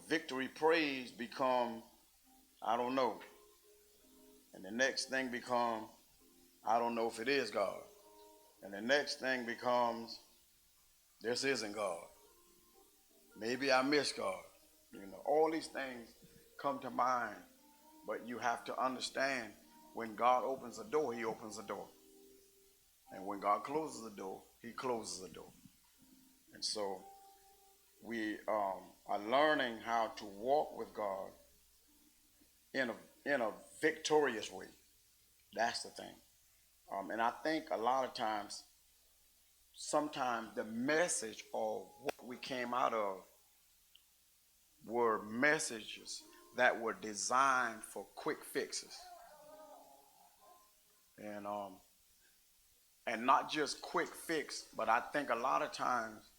victory praise become, I don't know. And the next thing become, I don't know if it is God. And the next thing becomes, this isn't God. Maybe I miss God. All these things come to mind. But you have to understand, when God opens a door, he opens a door. And when God closes the door, he closes the door. And so we are learning how to walk with God in a victorious way. That's the thing. And I think a lot of times, sometimes the message of what we came out of were messages that were designed for quick fixes. And not just quick fix, but I think a lot of times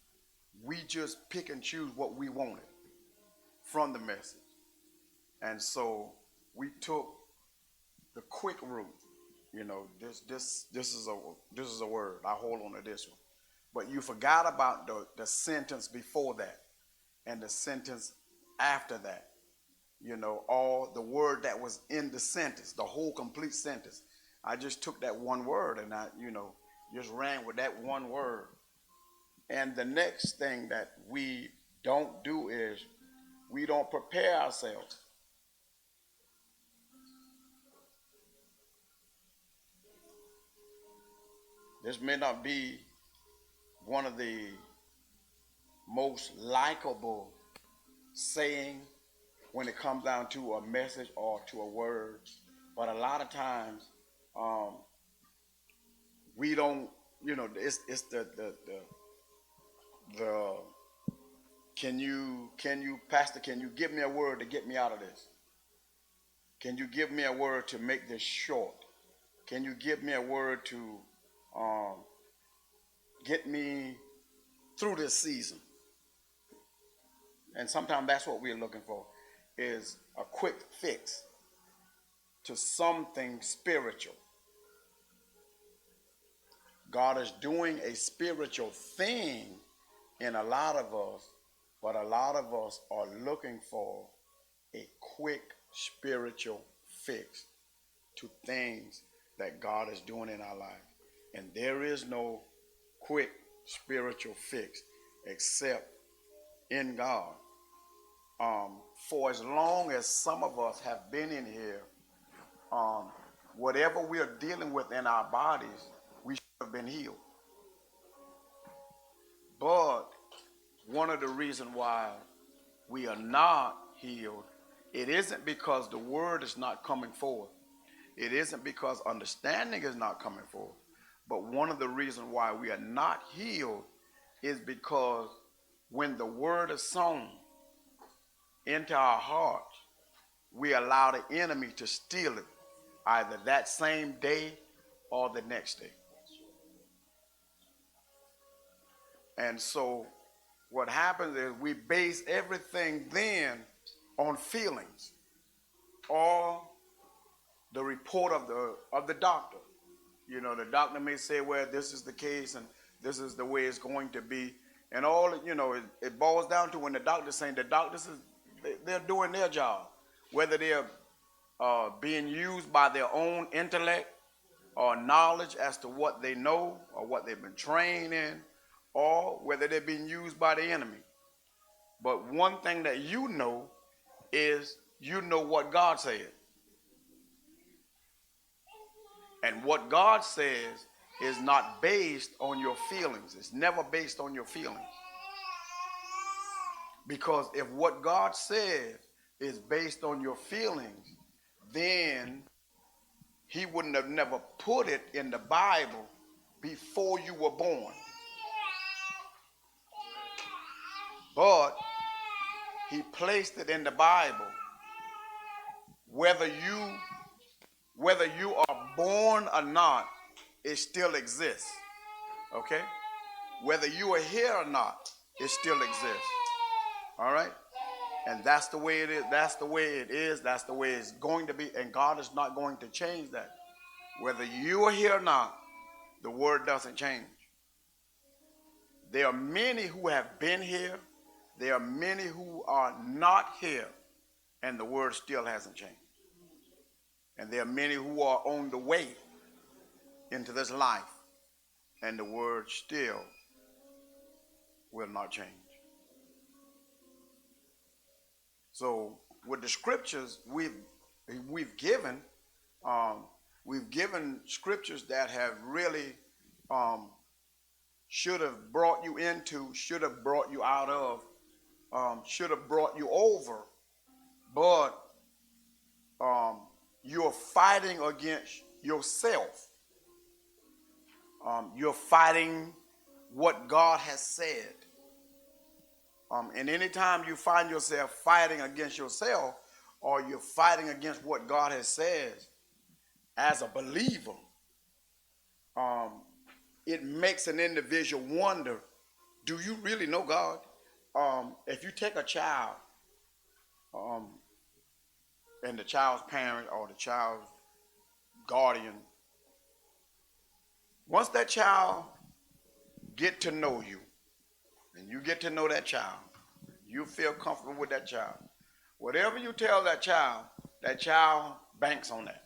we just pick and choose what we wanted from the message. And so we took the quick route. This is a word. I hold on to this one. But you forgot about the sentence before that and the sentence after that. All the word that was in the sentence, the whole complete sentence. I just took that one word and I, just ran with that one word. And the next thing that we don't do is we don't prepare ourselves. This may not be one of the most likable saying when it comes down to a message or to a word, but a lot of times we don't. It's the can you pastor, can you give me a word to get me out of this? Can you give me a word to make this short? Can you give me a word to get me through this season? And sometimes that's what we're looking for, is a quick fix to something spiritual. God is doing a spiritual thing in a lot of us, but a lot of us are looking for a quick spiritual fix to things that God is doing in our life. And there is no quick spiritual fix except in God. For as long as some of us have been in here, whatever we are dealing with in our bodies, we should have been healed. But one of the reasons why we are not healed, it isn't because the word is not coming forth. It isn't because understanding is not coming forth. But one of the reasons why we are not healed is because when the word is sown into our hearts, we allow the enemy to steal it either that same day or the next day. And so what happens is we base everything then on feelings or the report of the doctor. The doctor may say, well, this is the case and this is the way it's going to be. And all, it boils down to when the doctor's saying, the doctors, they're doing their job. Whether they're being used by their own intellect or knowledge as to what they know or what they've been trained in, or whether they're being used by the enemy. But one thing that is what God said. And what God says is not based on your feelings. It's never based on your feelings. Because if what God says is based on your feelings, then he wouldn't have never put it in the Bible before you were born. But he placed it in the Bible. Whether you are born or not, it still exists. Okay? Whether you are here or not, it still exists. All right? And that's the way it is. That's the way it is. That's the way it's going to be. And God is not going to change that. Whether you are here or not, the word doesn't change. There are many who have been here. there are many who are not here, and the word still hasn't changed. And there are many who are on the way into this life, and the word still will not change. So with the scriptures we've given, scriptures that have really should have brought you into, should have brought you out of, should have brought you over, but you're fighting against yourself. You're fighting what God has said. And anytime you find yourself fighting against yourself, or you're fighting against what God has said, as a believer, it makes an individual wonder, do you really know God? If you take a child, and the child's parent or the child's guardian, once that child get to know you, and you get to know that child, you feel comfortable with that child. Whatever you tell that child banks on that.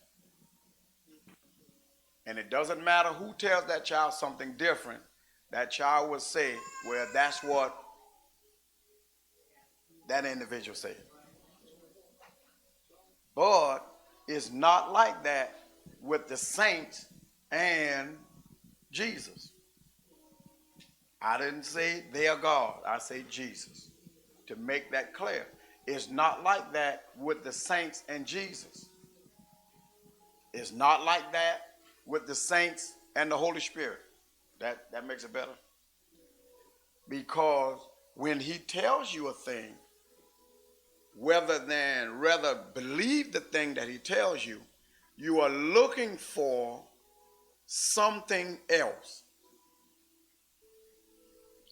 And it doesn't matter who tells that child something different, that child will say, well, that's what that individual said. But it's not like that with the saints and Jesus. I didn't say they are God. I say Jesus. To make that clear. It's not like that with the saints and Jesus. It's not like that with the saints and the Holy Spirit. That makes it better. Because when he tells you a thing, rather believe the thing that he tells you, you are looking for something else.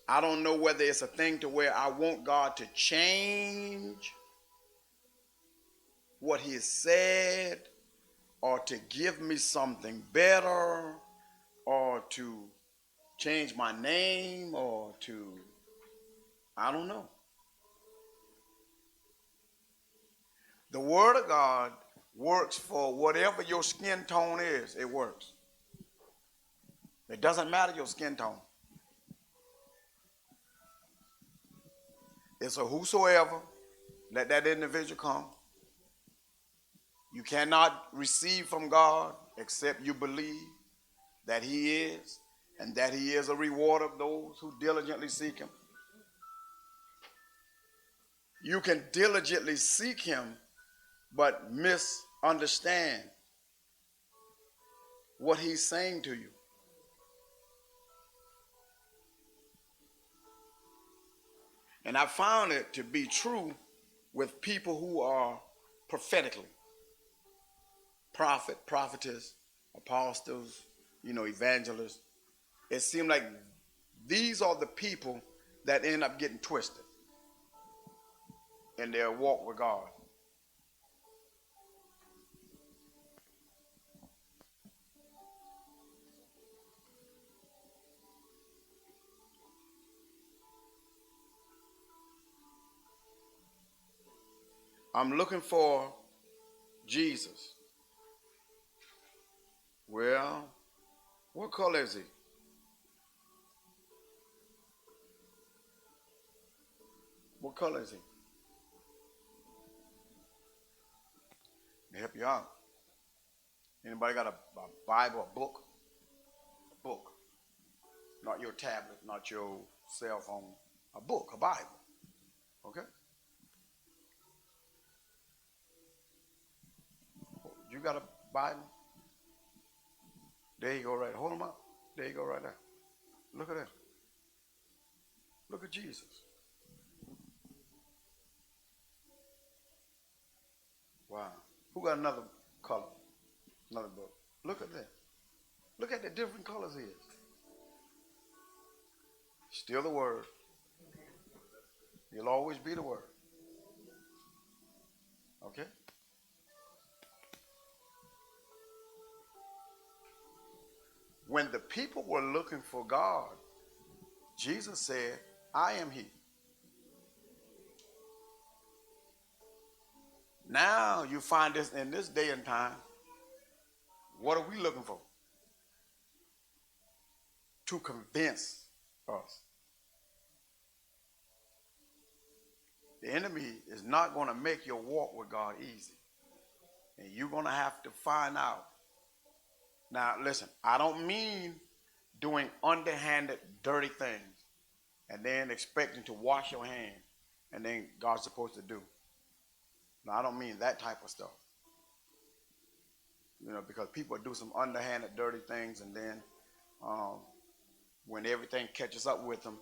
I don't know whether it's a thing to where I want God to change what he has said, or to give me something better, or to change my name, or to, I don't know. The word of God works for whatever your skin tone is. It works. It doesn't matter your skin tone. It's a whosoever, let that individual come. You cannot receive from God except you believe that he is, and that he is a rewarder of those who diligently seek him. You can diligently seek him, but misunderstand what he's saying to you. And I found it to be true with people who are prophetically. Prophet, prophetess, apostles, evangelists. It seemed like these are the people that end up getting twisted in their walk with God. I'm looking for Jesus. Well, what color is he? What color is he? Let me help you out. Anybody got a Bible, a book? A book. Not your tablet, not your cell phone. A book, a Bible. Okay? You got a Bible? There you go, right. Hold them up. There you go, right there. Look at that. Look at Jesus. Wow. Who got another color? Another book. Look at that. Look at the different colors he is. Still the word. He'll always be the word. Okay? When the people were looking for God, Jesus said, I am he. Now you find this in this day and time. What are we looking for? To convince us. The enemy is not going to make your walk with God easy. And you're going to have to find out. Now, listen, I don't mean doing underhanded, dirty things and then expecting to wash your hand and then God's supposed to do. Now, I don't mean that type of stuff. You know, because people do some underhanded, dirty things, and then when everything catches up with them,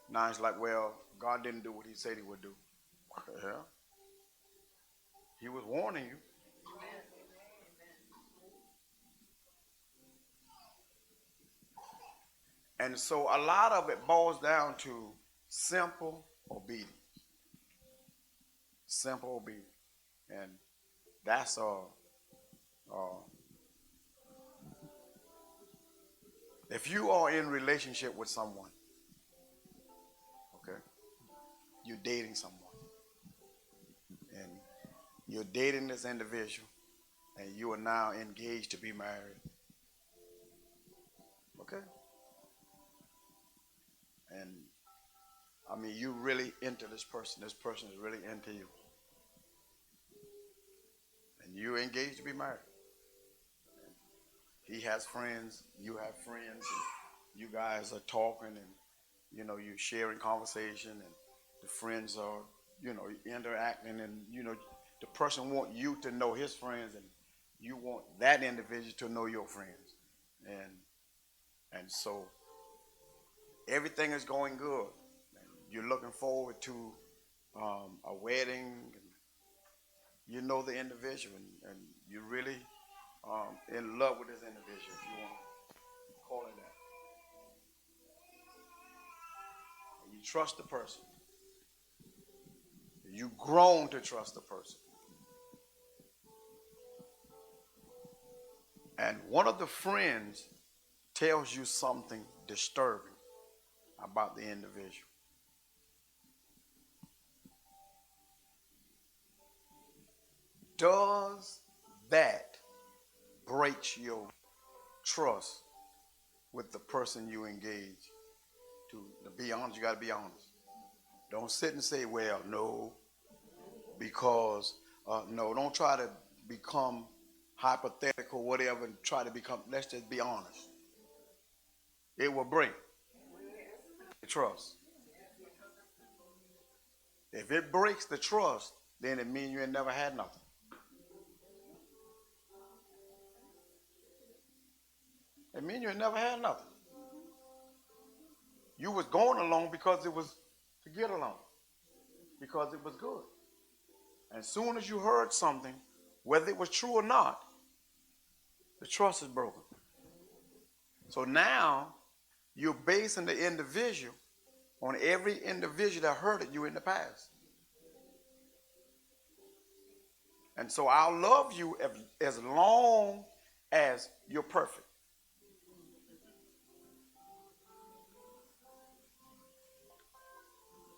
now it's like, well, God didn't do what he said he would do. What the hell? He was warning you. And so a lot of it boils down to simple obedience. Simple obedience. And that's if you are in relationship with someone, okay, you're dating someone, and you're dating this individual, and you are now engaged to be married, okay? And I mean, you really into this person is really into you, and you're engaged to be married. He has friends, you have friends, and you guys are talking, and you know, you're sharing conversation, and the friends are, you know, interacting, and you know, the person want you to know his friends, and you want that individual to know your friends, and so everything is going good. And you're looking forward to a wedding. And you know the individual, and you're really in love with this individual, if you want to call it that. And you trust the person. You've grown to trust the person. And one of the friends tells you something disturbing about the individual. Does that break your trust with the person you engage? To be honest, you got to be honest. Don't sit and say, well, no, because, no, don't try to become hypothetical, whatever, and try to become, let's just be honest. It will break the trust. If it breaks the trust, then it means you ain't never had nothing. It means you ain't never had nothing. You was going along because it was to get along, because it was good. As soon as you heard something, whether it was true or not, the trust is broken. So now you're basing the individual on every individual that hurted you in the past. And so I'll love you as long as you're perfect.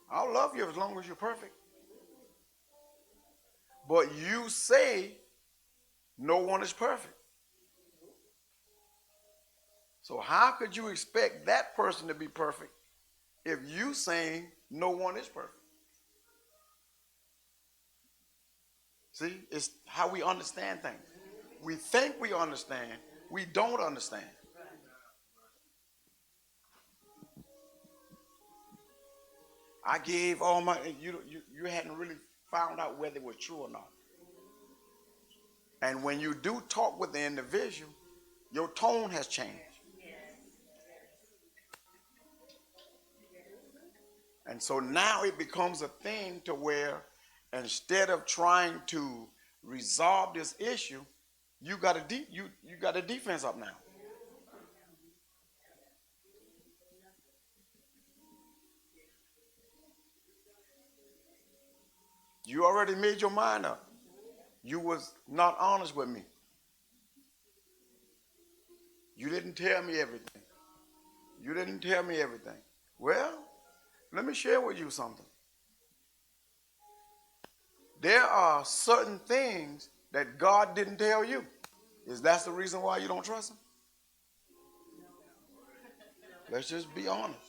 I'll love you as long as you're perfect. But you say no one is perfect. So how could you expect that person to be perfect if you saying no one is perfect? See, it's how we understand things. We think we understand, we don't understand. I gave all my, you hadn't really found out whether it was true or not. And when you do talk with the individual, your tone has changed. And so now it becomes a thing to where instead of trying to resolve this issue, you got a defense up now. You already made your mind up. You was not honest with me. You didn't tell me everything. You didn't tell me everything. Well, let me share with you something. There are certain things that God didn't tell you. Is that the reason why you don't trust him? Let's just be honest.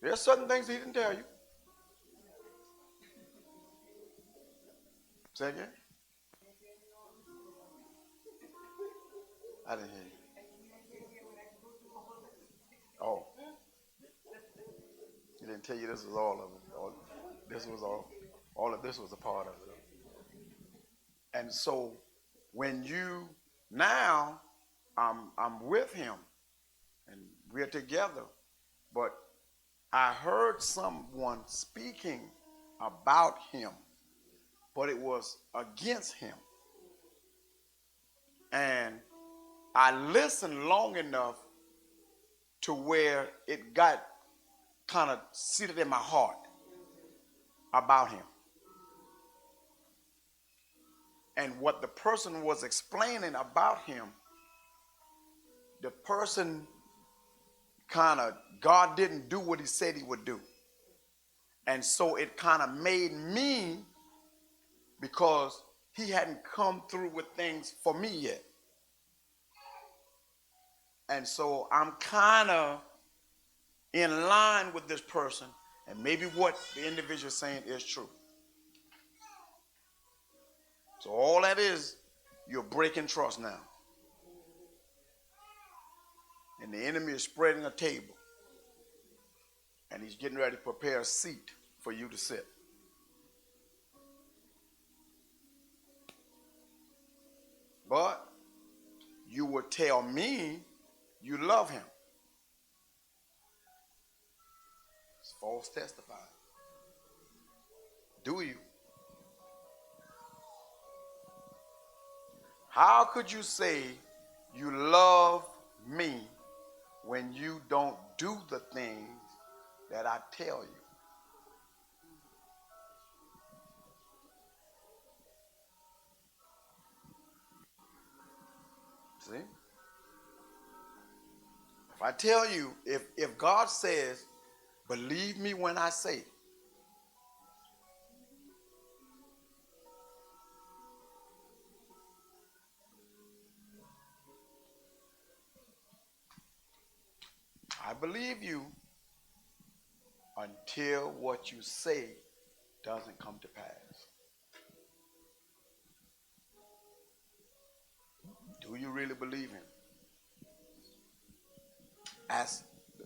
There's certain things he didn't tell you. Say again? I didn't hear you. Oh, he didn't tell you this was all of it. This was all of this was a part of it. And so when you now I'm with him and we're together, but I heard someone speaking about him, but it was against him. And I listened long enough to where it got kind of seated in my heart about him. And what the person was explaining about him, the person kind of, God didn't do what he said he would do. And so it kind of made me, because he hadn't come through with things for me yet. And so I'm kind of in line with this person, and maybe what the individual is saying is true. So all that is, you're breaking trust now. And the enemy is spreading a table, and he's getting ready to prepare a seat for you to sit. But you would tell me you love him. It's false testifying. Do you? How could you say you love me when you don't do the things that I tell you? See? If I tell you, if God says, believe me when I say, I believe you until what you say doesn't come to pass. Do you really believe him?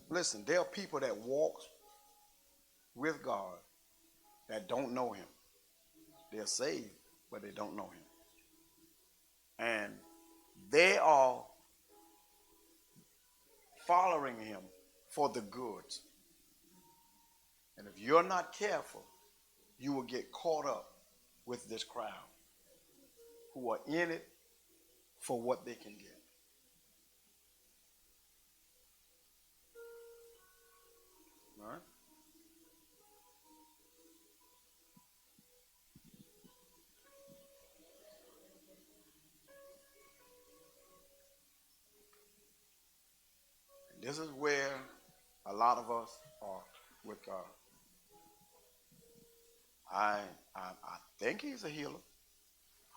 Listen, there are people that walk with God that don't know him. They're saved, but they don't know him. And they are following him for the goods. And if you're not careful, you will get caught up with this crowd who are in it for what they can get. All right? And this is where a lot of us are with God. I think he's a healer.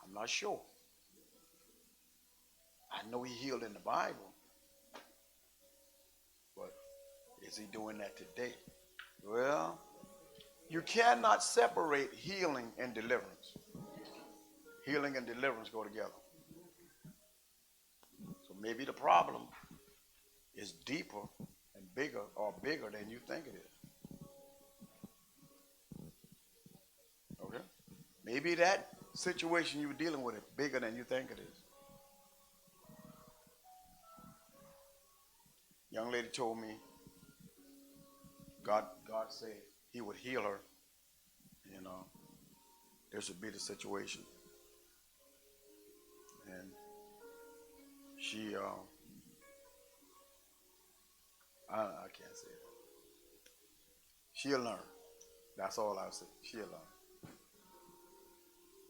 I'm not sure. I know he healed in the Bible, but is he doing that today? Well, you cannot separate healing and deliverance. Healing and deliverance go together. So maybe the problem is deeper and bigger than you think it is. Okay? Maybe that situation you're dealing with is bigger than you think it is. Young lady told me God said he would heal her. You know, this would be the situation. And she, I can't say it. She'll learn. That's all I'll say. She'll learn.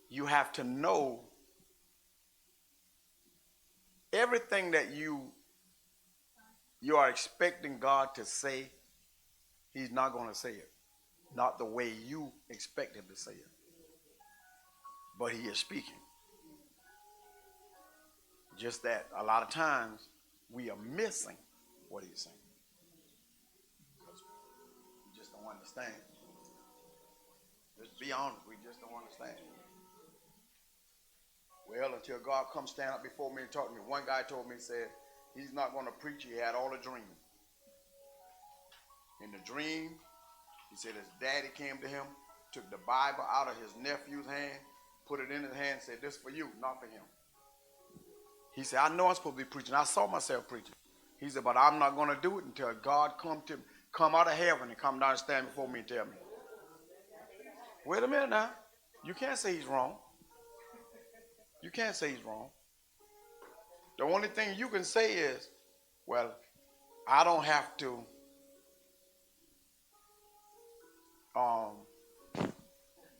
You have to know everything that you are expecting God to say, he's not going to say it. not the way you expect him to say it. But he is speaking. Just that a lot of times we are missing what he's saying. Because we just don't understand. Just be honest, we just don't understand. Well, until God comes stand up before me and talk to me. One guy told me, he said, he's not going to preach. He had all a dream. In the dream, he said his daddy came to him, took the Bible out of his nephew's hand, put it in his hand, and said, this is for you, not for him. He said, I know I'm supposed to be preaching. I saw myself preaching. He said, but I'm not going to do it until God come out of heaven and come down and stand before me and tell me. Wait a minute now. You can't say he's wrong. You can't say he's wrong. The only thing you can say is, well, I don't have to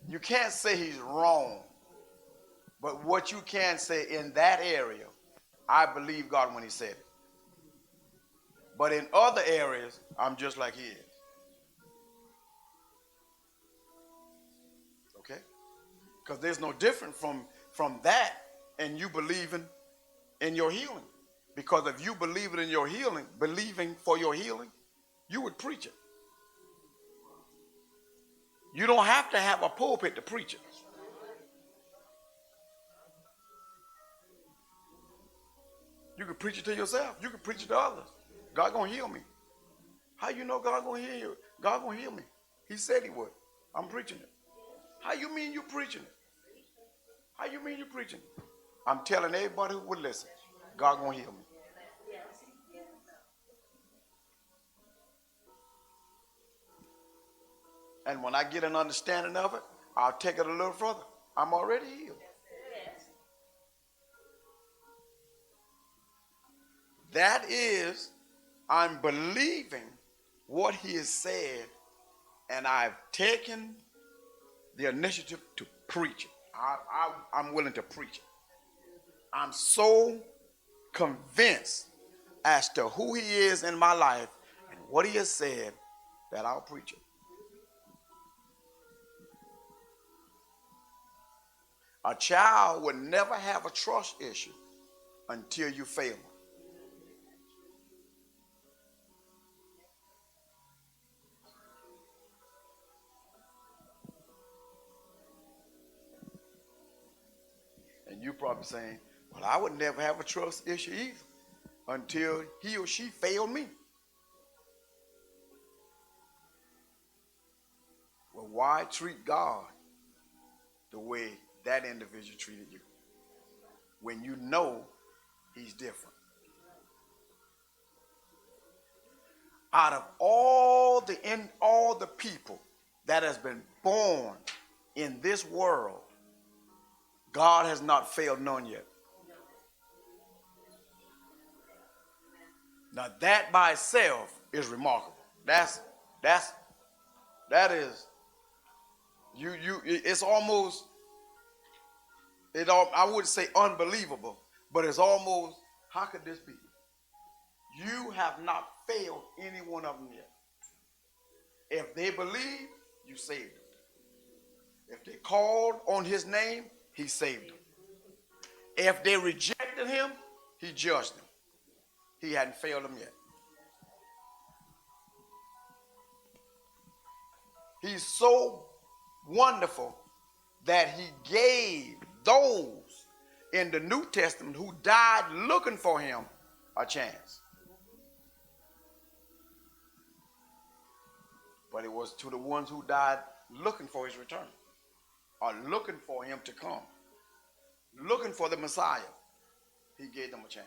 you can't say he's wrong. But what you can say in that area, I believe God when he said it. But in other areas, I'm just like he is. Okay? Because there's no different from that and you believing in your healing. Because if you believe it in your healing, believing for your healing, you would preach it. You don't have to have a pulpit to preach it. You can preach it to yourself. You can preach it to others. God gonna heal me. How you know God gonna heal you? God gonna heal me. He said he would. I'm preaching it. How you mean you preaching it? How you mean you preaching it? I'm telling everybody who would listen, God gonna heal me. And when I get an understanding of it, I'll take it a little further. I'm already healed. That is, I'm believing what he has said, and I've taken the initiative to preach it. I'm willing to preach it. I'm so convinced as to who he is in my life and what he has said that I'll preach it. A child would never have a trust issue until you fail them. And you probably saying, well, I would never have a trust issue either until he or she failed me. Well, why treat God the way that individual treated you when you know he's different? Out of all the people that has been born in this world, God has not failed none yet. Now that by itself is remarkable. That is it's almost I wouldn't say unbelievable, but it's almost, how could this be? You have not failed any one of them yet. If they believe, you saved them. If they called on his name, he saved them. If they rejected him, he judged them. He hadn't failed them yet. He's so wonderful that he gave those in the New Testament who died looking for him a chance. But it was to the ones who died looking for his return, or looking for him to come, looking for the Messiah. He gave them a chance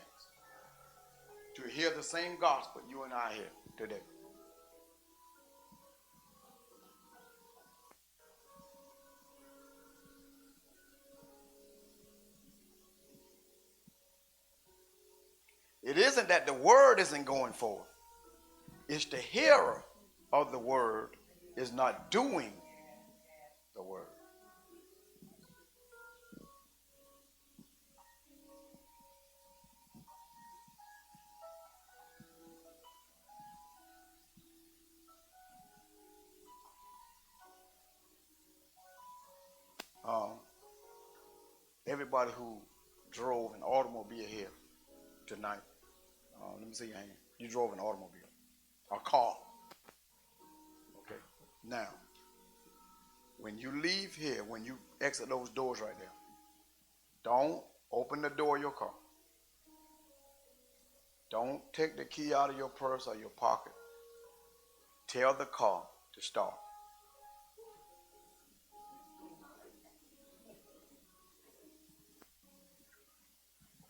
to hear the same gospel you and I hear today. It isn't that the word isn't going forth. It's the hearer of the word is not doing the word. Um, everybody who drove an automobile here tonight, let me see your hand. You drove an automobile, a car. Okay. Now, when you leave here, when you exit those doors right there, don't open the door of your car. Don't take the key out of your purse or your pocket. Tell the car to start.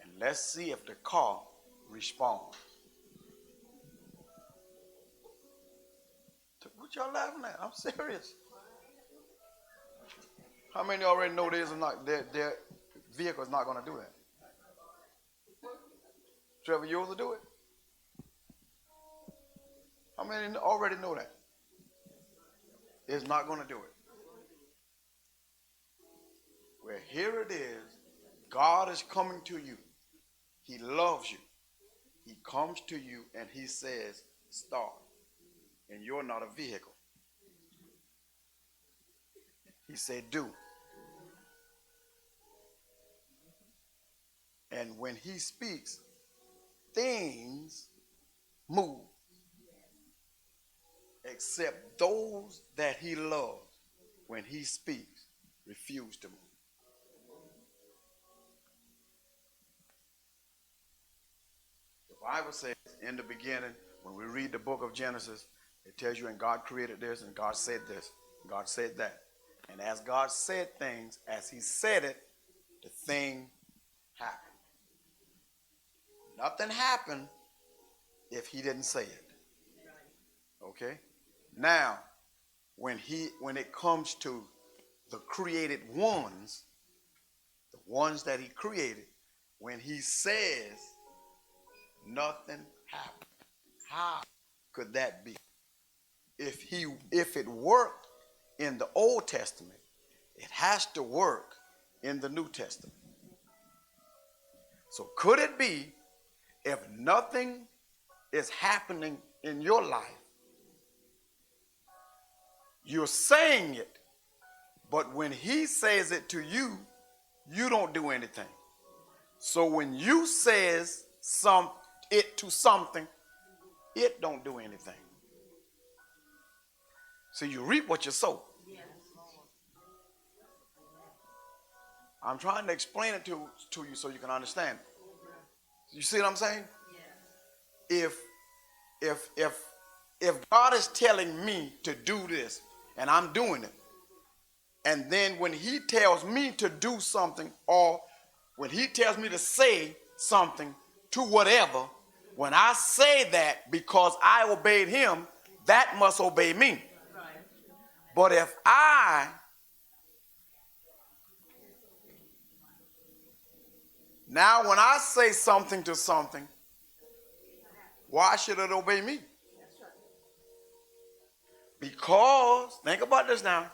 And let's see if the car responds. What y'all laughing at? I'm serious. How many already know their vehicle is not going to do that? Trevor, yours will do it? How many already know that? It's not going to do it. Well, here it is. God is coming to you. He loves you. He comes to you and he says, start. And you're not a vehicle. He said, do. And when he speaks, things move. Except those that he loves, when he speaks, refuse to move. The Bible says in the beginning, when we read the book of Genesis, it tells you, and God created this, and God said this, and God said that. And as God said things, as he said it, the thing happened. Nothing happened if he didn't say it. Okay? Now, when it comes to the created ones, the ones that he created, when he says nothing happened, how could that be? If it worked in the Old Testament, it has to work in the New Testament. So could it be, if nothing is happening in your life, you're saying it, but when he says it to you, you don't do anything. So when you says it to something, it don't do anything. So you reap what you sow. I'm trying to explain it to you so you can understand. You see what I'm saying? If God is telling me to do this and I'm doing it, and then when he tells me to do something, or when he tells me to say something to whatever, when I say that because I obeyed him, that must obey me. Right. But if now when I say something to something, why should it obey me? Because, think about this now,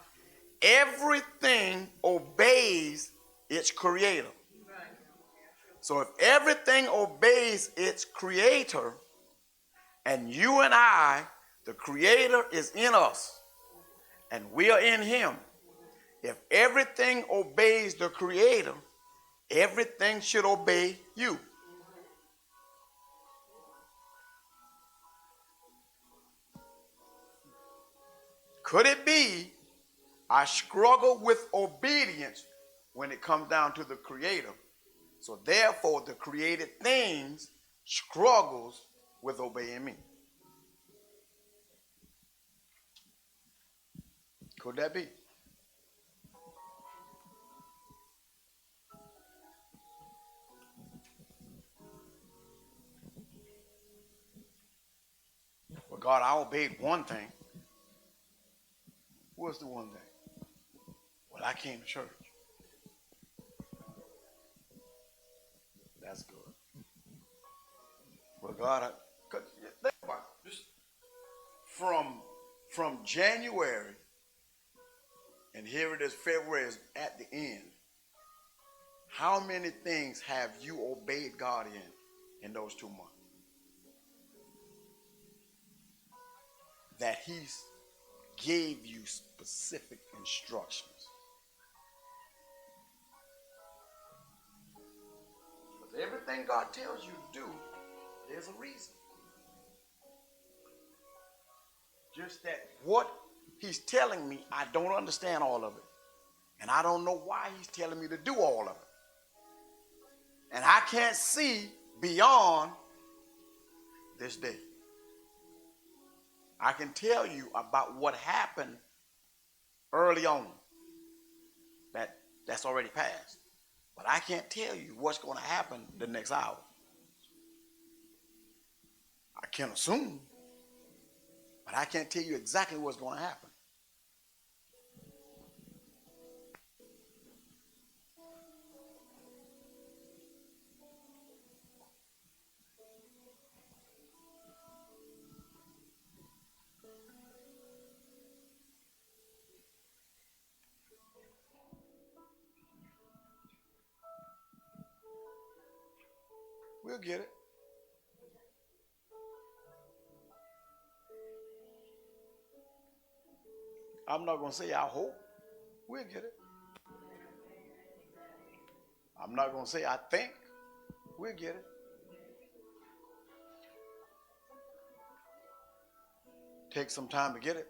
everything obeys its creator. So if everything obeys its creator, and you and I, the creator is in us, and we are in him, if everything obeys the creator, everything should obey you. Could it be I struggle with obedience when it comes down to the creator? So therefore the created things struggles with obeying me. Could that be? Well, God, I obeyed one thing. What's the one thing? Well, I came to church. That's good. Well, God, think about it. Just from January, and here it is, February is at the end. How many things have you obeyed God in those 2 months? That he gave you specific instructions. everything God tells you to do, there's a reason. Just that what he's telling me, I don't understand all of it. And I don't know why he's telling me to do all of it. And I can't see beyond this day. I can tell you about what happened early on. That's already passed. But I can't tell you what's going to happen the next hour. I can assume, but I can't tell you exactly what's going to happen. We'll get it. I'm not going to say I hope. We'll get it. I'm not going to say I think. We'll get it. Take some time to get it.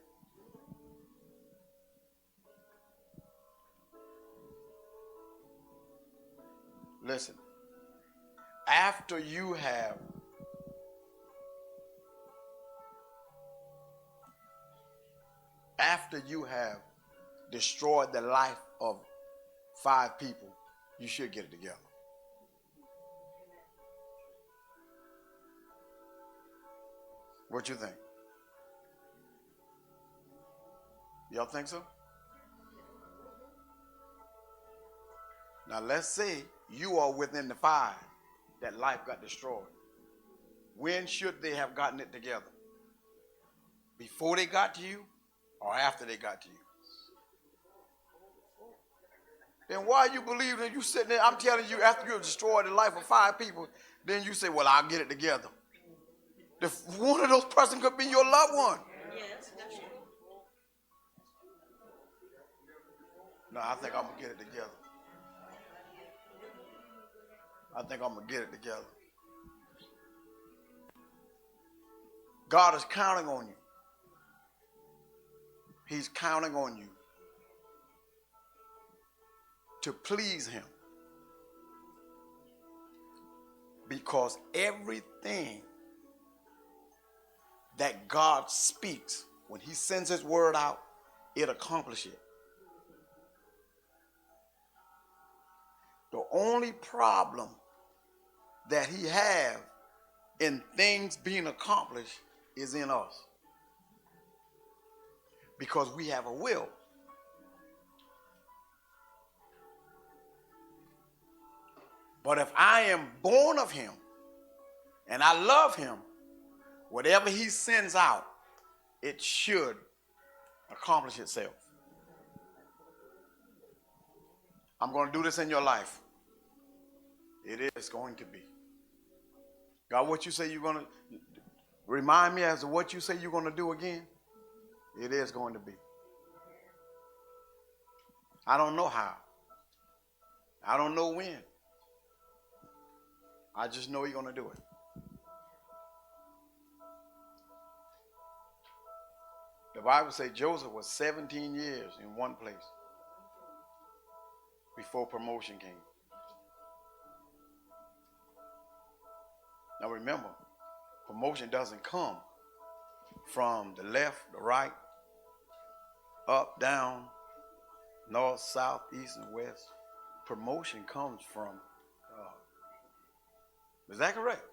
Listen, after you have destroyed the life of 5 people, you should get it together. What you think? Y'all think so? Now let's say you are within the 5 that life got destroyed. When should they have gotten it together? Before they got to you or after they got to you? Then why you believe that you sitting there? I'm telling you, after you have destroyed the life of 5 people, then you say, well, I'll get it together. One of those persons could be your loved one. Yes, that's true. No, I think I'm going to get it together. I think I'm going to get it together. God is counting on you. He's counting on you to please him. Because everything that God speaks, when he sends his word out, it accomplishes it. The only problem that he has in things being accomplished is in us. Because we have a will. But if I am born of him and I love him, whatever he sends out, it should accomplish itself. I'm going to do this in your life. It is going to be. God, what you say you're going to, remind me as to what you say you're going to do again. It is going to be. I don't know how. I don't know when. I just know you're going to do it. The Bible says Joseph was 17 years in one place before promotion came. Now remember, promotion doesn't come from the left, the right, up, down, north, south, east, and west. Promotion comes from God. Is that correct?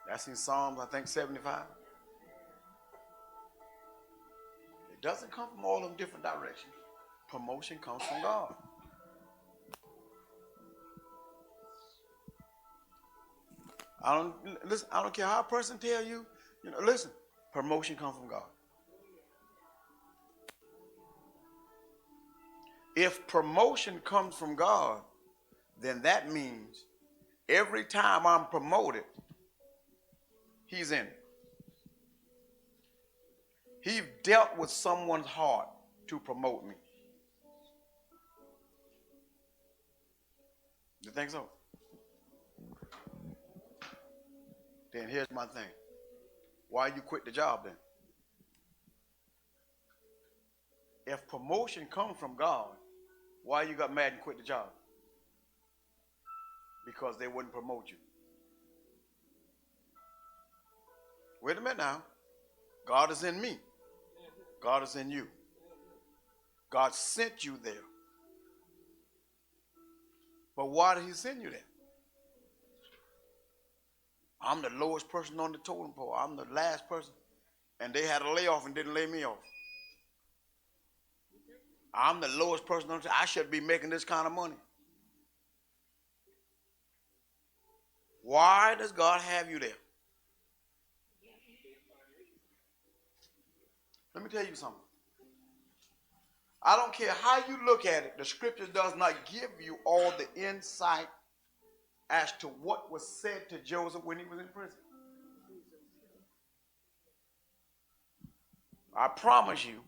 That's in Psalms, I think, 75. It doesn't come from all them different directions. Promotion comes from God. I don't care how a person tell you, listen, promotion comes from God. If promotion comes from God, then that means every time I'm promoted, he's in it. He dealt with someone's heart to promote me. You think so? then here's my thing. Why you quit the job then? If promotion comes from God, why you got mad and quit the job? Because they wouldn't promote you. Wait a minute now. God is in me. God is in you. God sent you there. But why did he send you there? I'm the lowest person on the totem pole. I'm the last person. And they had a layoff and didn't lay me off. I'm the lowest person on the I should be making this kind of money. Why does God have you there? Let me tell you something. I don't care how you look at it, the scripture does not give you all the insight as to what was said to Joseph when he was in prison. I promise you,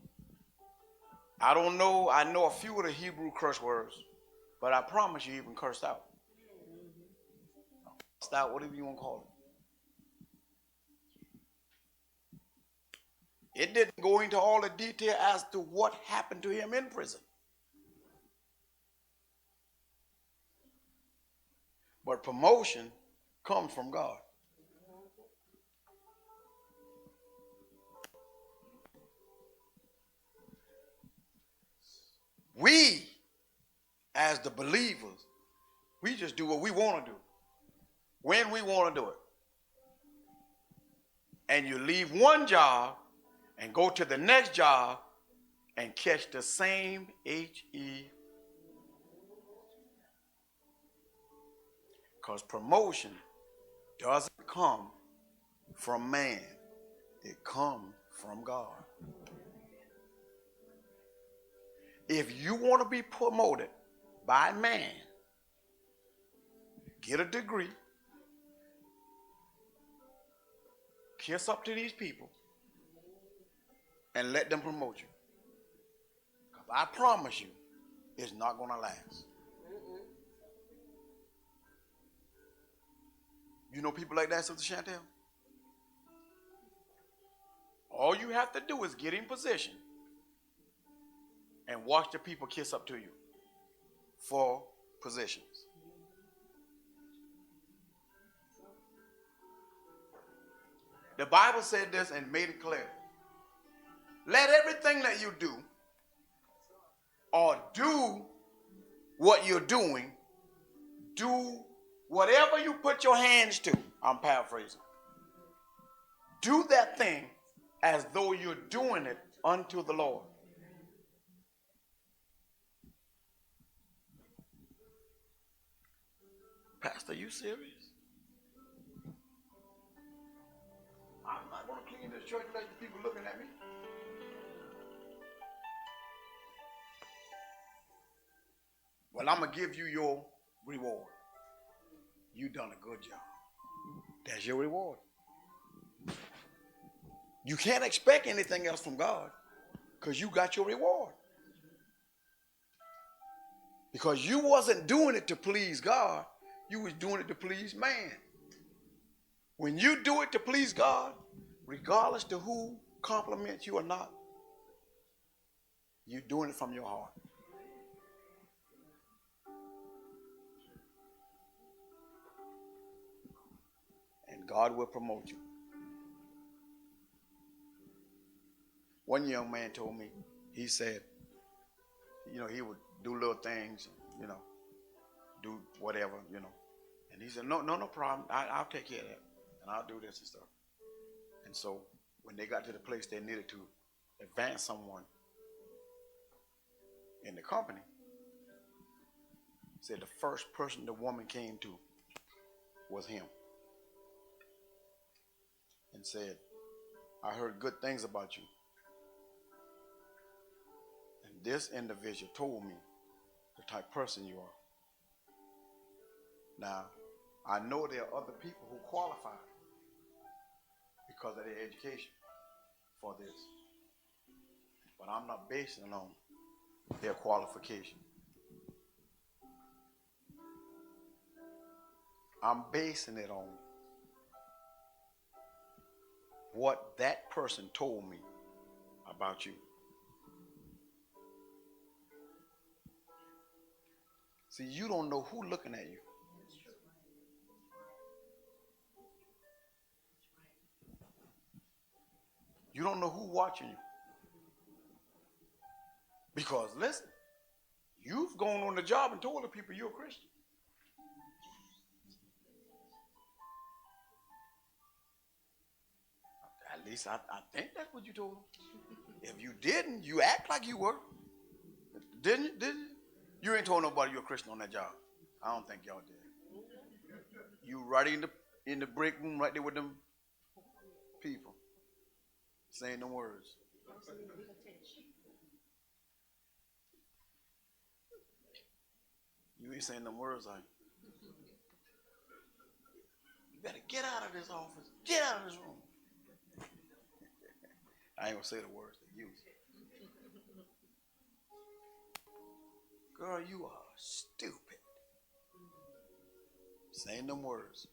I don't know, I know a few of the Hebrew curse words, but I promise you even cursed out. Cursed out, whatever you want to call it. It didn't go into all the detail as to what happened to him in prison. But promotion comes from God. We, as the believers, we just do what we want to do, when we want to do it. And you leave one job and go to the next job and catch the same HE. Because promotion doesn't come from man. It comes from God. If you want to be promoted by man, get a degree, kiss up to these people, and let them promote you. Because I promise you, it's not going to last. You know people like that, Sister Chantel? All you have to do is get in position and watch the people kiss up to you for positions. The Bible said this and made it clear. Let everything that you do or do what you're doing, do whatever you put your hands to. I'm paraphrasing. Do that thing as though you're doing it unto the Lord. Pastor, you serious? I'm not going to clean this church like the people looking at me. Well, I'm going to give you your reward. You done a good job. That's your reward. You can't expect anything else from God because you got your reward. Because you wasn't doing it to please God, you was doing it to please man. When you do it to please God, regardless to who compliments you or not, you're doing it from your heart. And God will promote you. One young man told me, he said, he would do little things, do whatever, And he said, no problem. I'll take care of that. And I'll do this and stuff. And so when they got to the place they needed to advance someone in the company, said the first person the woman came to was him. And said, I heard good things about you. And this individual told me the type of person you are. Now, I know there are other people who qualify because of their education for this. But I'm not basing it on their qualification. I'm basing it on what that person told me about you. See, you don't know who looking at you. You don't know who watching you. Because listen, you've gone on the job and told the people you're a Christian. At least I think that's what you told them. If you didn't, you act like you were. Didn't you? Didn't you? You ain't told nobody you're a Christian on that job. I don't think y'all did. You right in the break room right there with them people saying them words. You ain't saying them words, are you? You better get out of this office. Get out of this room. I ain't gonna say the words they use. Girl, you are stupid. Saying them words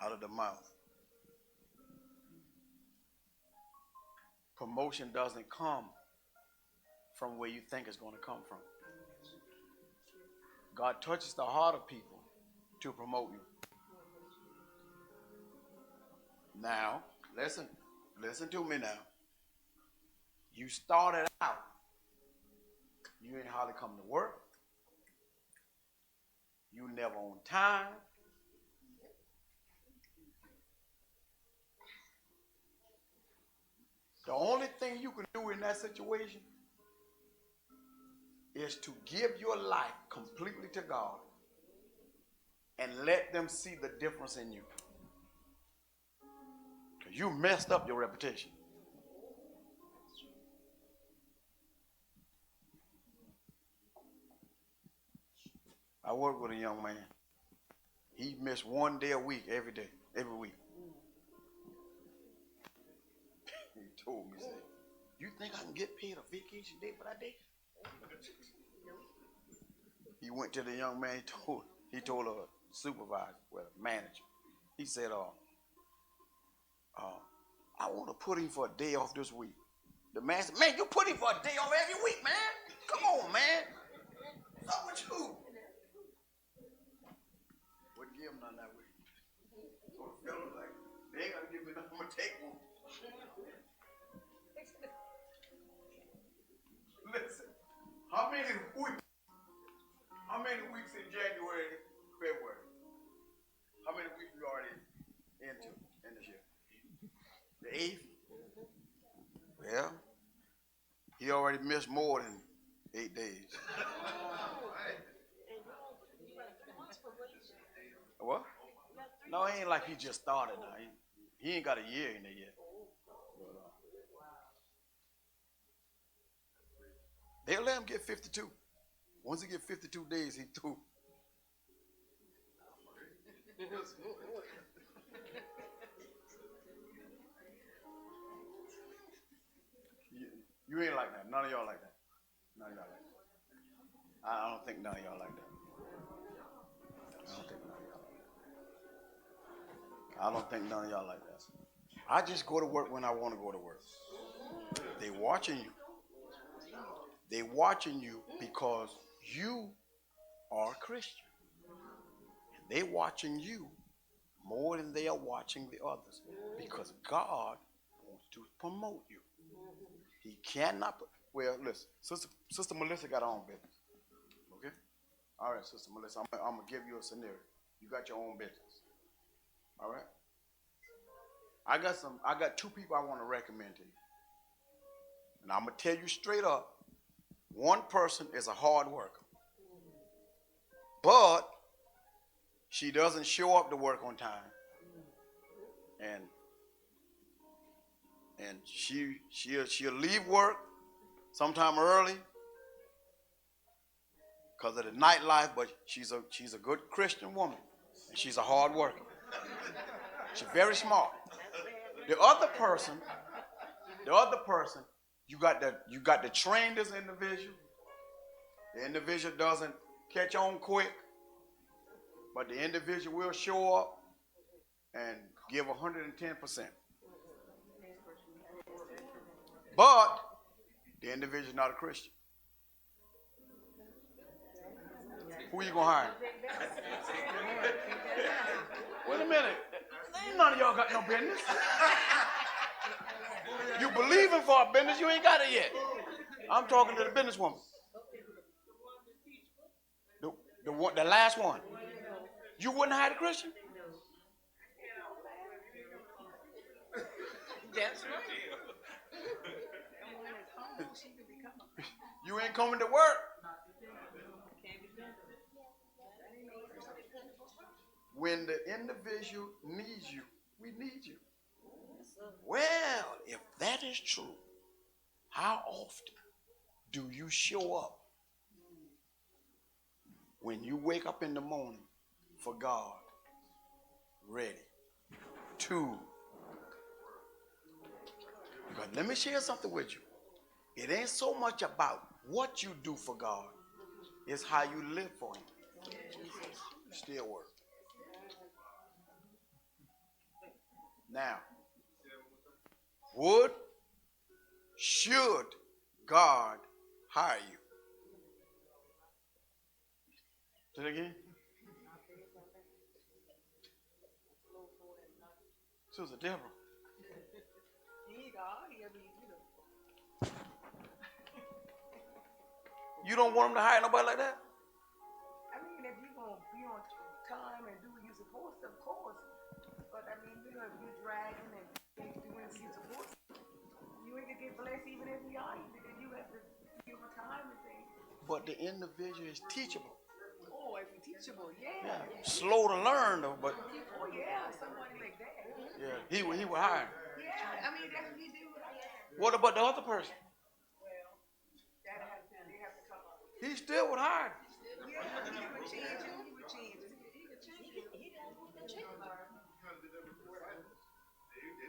out of the mouth. Promotion doesn't come from where you think it's going to come from. God touches the heart of people to promote you. Now, listen to me now. You started out. You ain't hardly come to work. You never on time. The only thing you can do in that situation is to give your life completely to God and let them see the difference in you. Because you messed up your reputation. I work with a young man. He missed one day a week, every week. He told me, said, you think I can get paid a vacation day for that day? He went to the young man, he told a supervisor, well, manager. He said, I want to put him for a day off this week. The man said, man, you put him for a day off every week, man. Come on, man. What's up with you? Wouldn't give him none that week. So the fellow was like, they ain't got to give me nothing, I'm going to take one. Listen, how many weeks in January, February? How many weeks we already into in this year? The 8th? Well, he already missed more than 8 days. What? No, it ain't like he just started now. He ain't got a year in there yet. They'll let him get 52. Once he get 52 days, he through. You ain't like that. None of y'all like that. None of y'all like that. I don't think none of y'all like that. I don't think none of y'all like that. I just go to work when I want to go to work. They watching you. They watching you because you are a Christian. And they watching you more than they are watching the others. Because God wants to promote you. He cannot. Well, listen, Sister Melissa got her own business. Okay? All right, Sister Melissa, I'm going to give you a scenario. You got your own business. All right? I got 2 people I want to recommend to you. And I'm going to tell you straight up, one person is a hard worker. But she doesn't show up to work on time. And she'll leave work sometime early because of the nightlife, but she's a good Christian woman. And she's a hard worker. She's very smart. The other person, you got to train this individual. The individual doesn't catch on quick, but the individual will show up and give 110%. But the individual is not a Christian. Who are you going to hire? Wait a minute. Ain't none of y'all got no business. You believing for a business, you ain't got it yet. I'm talking to the businesswoman. The last one. You wouldn't hire the Christian? That's right. You ain't coming to work. When the individual needs you, we need you. Well, if that is true, how often do you show up when you wake up in the morning for God, ready to? But let me share something with you. It ain't so much about what you do for God, it's how you live for Him. Still work. Now, should God hire you? Say it again. Sister Deborah. You don't want him to hire nobody like that? I mean, if you're going to be on time and do what you're supposed to, of course. But I mean, if you're dragging and doing what you're supposed to, you ain't going to get blessed even if you are. You have to give a time and things. But the individual is teachable. Oh, if you're teachable, yeah. Slow to learn, though, but. Oh, yeah, somebody like that. Yeah, he would hire. Yeah, I mean, that's what he did. What about the other person? They have to come up. He still would hire. Yeah, he would change it. He would change it. They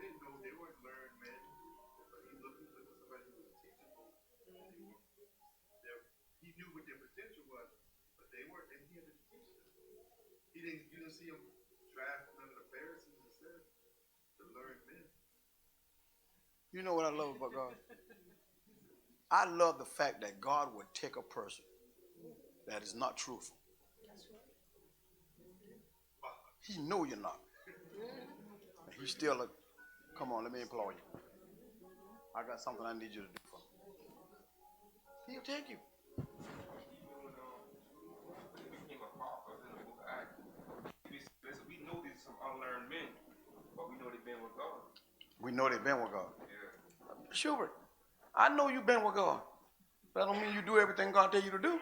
didn't know they weren't learned men. But he looked for somebody who was teachable. He knew what their potential was, but they weren't, and he had to teach them. You didn't see him draft none of the Pharisees instead, the learned men. You know what I love about God? I love the fact that God would take a person that is not truthful. He know you're not. He still like, come on, let me employ you. I got something I need you to do for me. He'll take you. We know these some unlearned men, but we know they've been with God. We know they've been with God. Yeah. Schubert, I know you've been with God. That don't mean you do everything God tell you to do.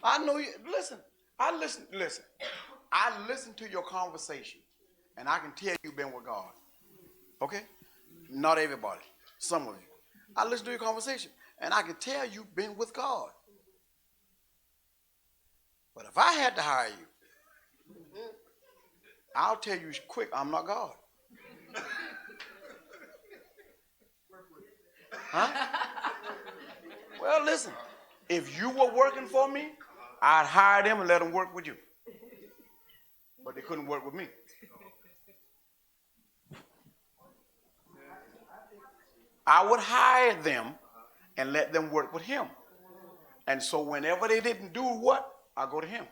I know you. Listen. I listen to your conversation, and I can tell you've been with God. Okay? Not everybody. Some of you. I listen to your conversation, and I can tell you've been with God. But if I had to hire you, I'll tell you quick, I'm not God. Huh? Well, listen. If you were working for me, I'd hire them and let them work with you. But they couldn't work with me. I would hire them and let them work with him. And so whenever they didn't do what, I go to him.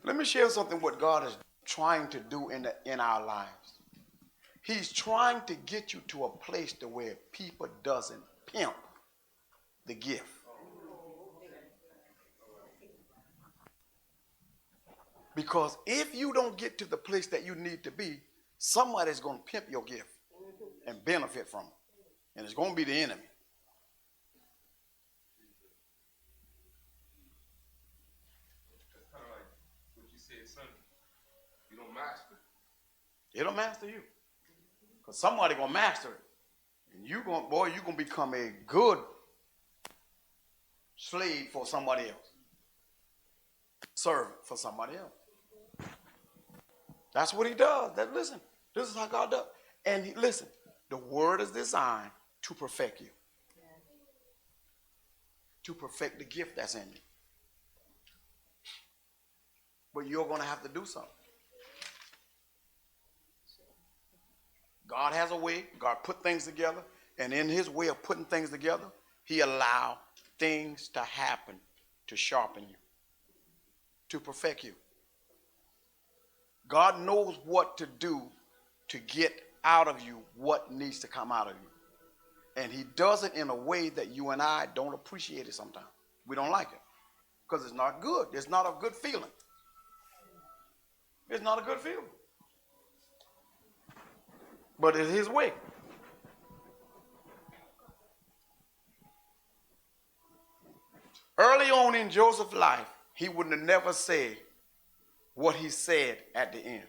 Let me share something what God is trying to do in our lives. He's trying to get you to a place to where people doesn't pimp the gift. Because if you don't get to the place that you need to be, somebody's going to pimp your gift and benefit from it. And it's going to be the enemy. That's kind of like what you said Sunday. You don't master it. It'll master you. Because somebody's going to master it. And you're going to become a good slave for somebody else. Servant for somebody else. That's what he does. Listen, this is how God does. And listen, the word is designed to perfect you. To perfect the gift that's in you. but you're going to have to do something. God has a way. God put things together, and in his way of putting things together, he allowed things to happen to sharpen you, to perfect you. God knows what to do to get out of you what needs to come out of you. And he does it in a way that you and I don't appreciate it sometimes. We don't like it because it's not good. It's not a good feeling. It's not a good feeling. But it's his way. Early on in Joseph's life, he would have never said what he said at the end.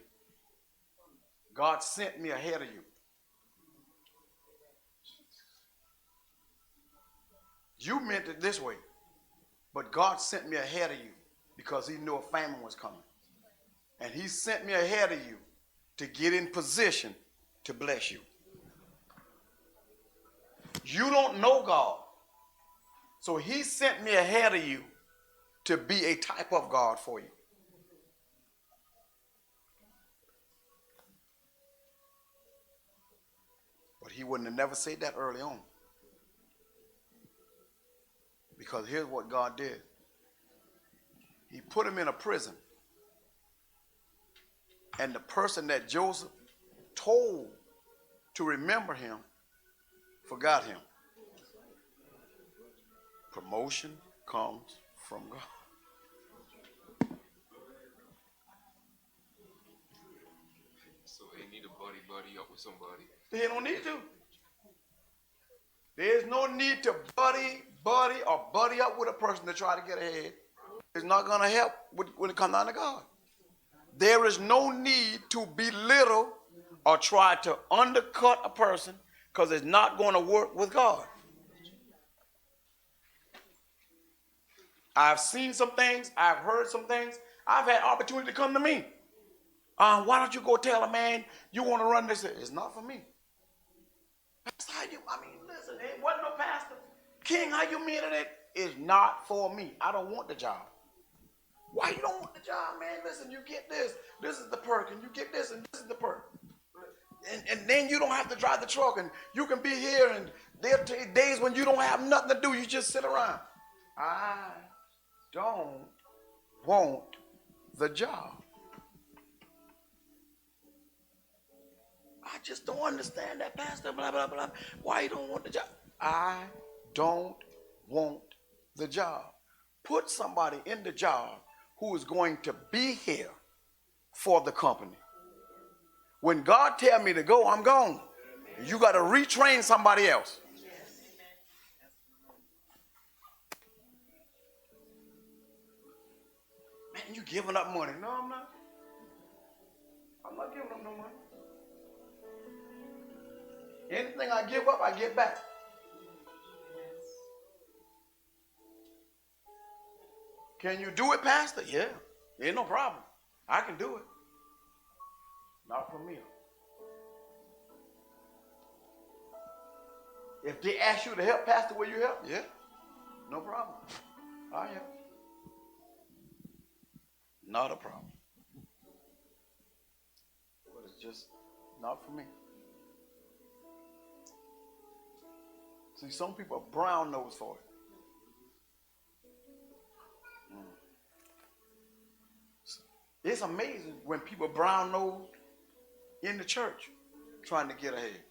God sent me ahead of you. You meant it this way, but God sent me ahead of you because he knew a famine was coming. And he sent me ahead of you to get in position to bless you. You don't know God. So he sent me ahead of you to be a type of God for you. But he wouldn't have never said that early on. Because here's what God did. He put him in a prison. And the person that Joseph told to remember him forgot him. Promotion comes from God. So they need a buddy up with somebody. They don't need to. There's no need to buddy up with a person to try to get ahead. It's not going to help when it comes down to God. There is no need to belittle or try to undercut a person because it's not going to work with God. I've seen some things. I've heard some things. I've had opportunity to come to me. Why don't you go tell a man you want to run this? It's not for me. Pastor, listen, it wasn't no pastor. King, how you mean it? It's not for me. I don't want the job. Why you don't want the job, man? Listen, you get this. This is the perk, and you get this, and this is the perk. And then you don't have to drive the truck, and you can be here, and there'll be days when you don't have nothing to do. You just sit around. I don't want the job. I just don't understand that, Pastor, blah, blah, blah. Why you don't want the job? I don't want the job. Put somebody in the job who is going to be here for the company. When God tells me to go, I'm gone. You got to retrain somebody else. Man, you giving up money. No, I'm not. I'm not giving up no money. Anything I give up, I get back. Can you do it, Pastor? Yeah. Ain't no problem. I can do it. Not for me. If they ask you to help, Pastor, will you help? Yeah. No problem. I help. Not a problem. But it's just not for me. See, some people are brown nosed for it. It's amazing when people brown nosed in the church trying to get ahead.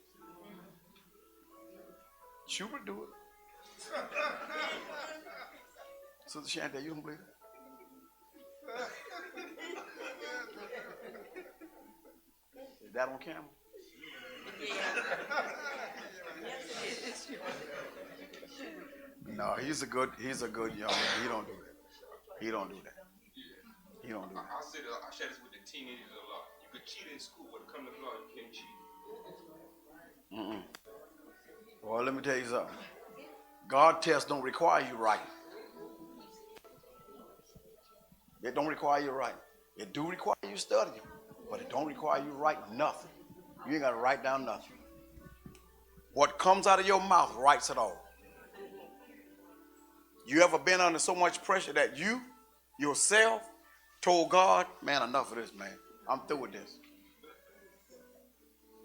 Schubert do it. Sister Shante, you don't believe it? Is that on camera? No, he's a good young man. He don't do that. He don't do that. He don't do that. I share this with the teenagers a lot. You could cheat in school, but come to God, you can't cheat. Well, let me tell you something. God tests don't require you writing. It don't require you writing. It do require you studying, but it don't require you writing nothing. You ain't got to write down nothing. What comes out of your mouth writes it all. You ever been under so much pressure that you, yourself, told God, man, enough of this, man. I'm through with this.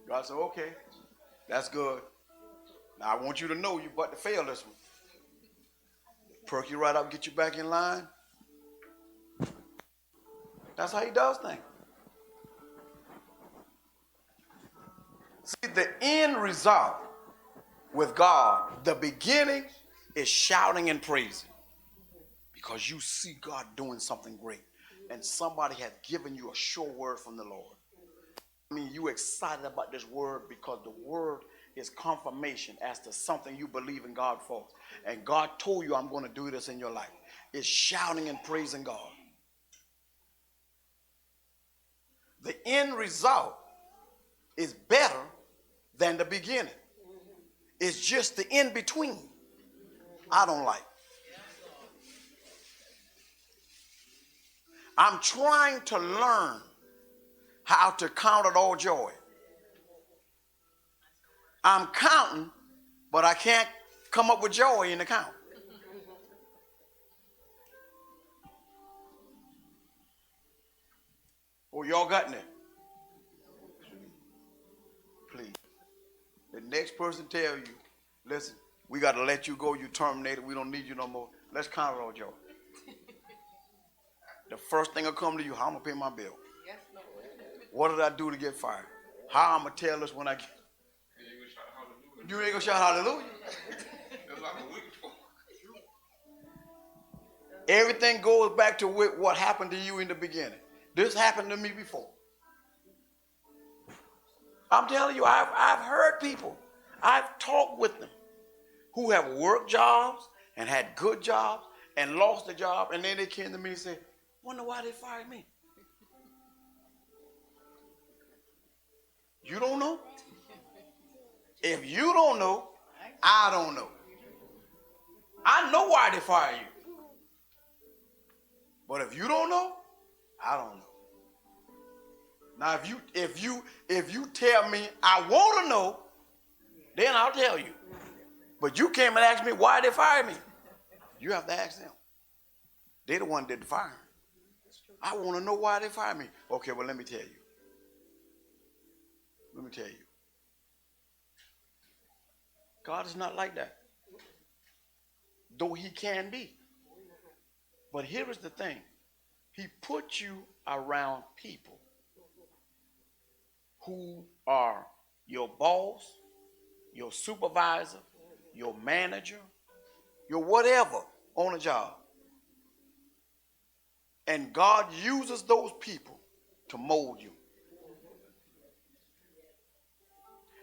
God said, okay, that's good. Now I want you to know you but to fail this one. Perk you right up, get you back in line. That's how he does things. See, the end result with God, the beginning is shouting and praising. Because you see God doing something great. And somebody has given you a sure word from the Lord. I mean, you excited about this word because the word is confirmation as to something you believe in God for. And God told you, I'm going to do this in your life. It's shouting and praising God. The end result is better than the beginning. It's just the in between I don't like. I'm trying to learn how to count it all joy. I'm counting, but I can't come up with joy in the count. Oh, y'all got that? Please. The next person tell you, listen, we got to let you go. You terminated. We don't need you no more. Let's count it all joy. The first thing will come to you, how I'm going to pay my bill. Yes, Lord. What did I do to get fired? How I'm going to tell us when I get. You ain't going to shout hallelujah. That's what I'm waiting for. Everything goes back to what happened to you in the beginning. This happened to me before. I'm telling you, I've heard people, I've talked with them who have worked jobs and had good jobs and lost a job, and then they came to me and said, wonder why they fired me. You don't know? If you don't know, I don't know. I know why they fire you. But if you don't know, I don't know. Now if you tell me I want to know, then I'll tell you. But you came and asked me why they fired me. You have to ask them. They're the one that did the firing. I want to know why they fired me. Okay, well, let me tell you. Let me tell you. God is not like that. Though he can be. But here is the thing. He put you around people who are your boss, your supervisor, your manager, your whatever on a job. And God uses those people to mold you.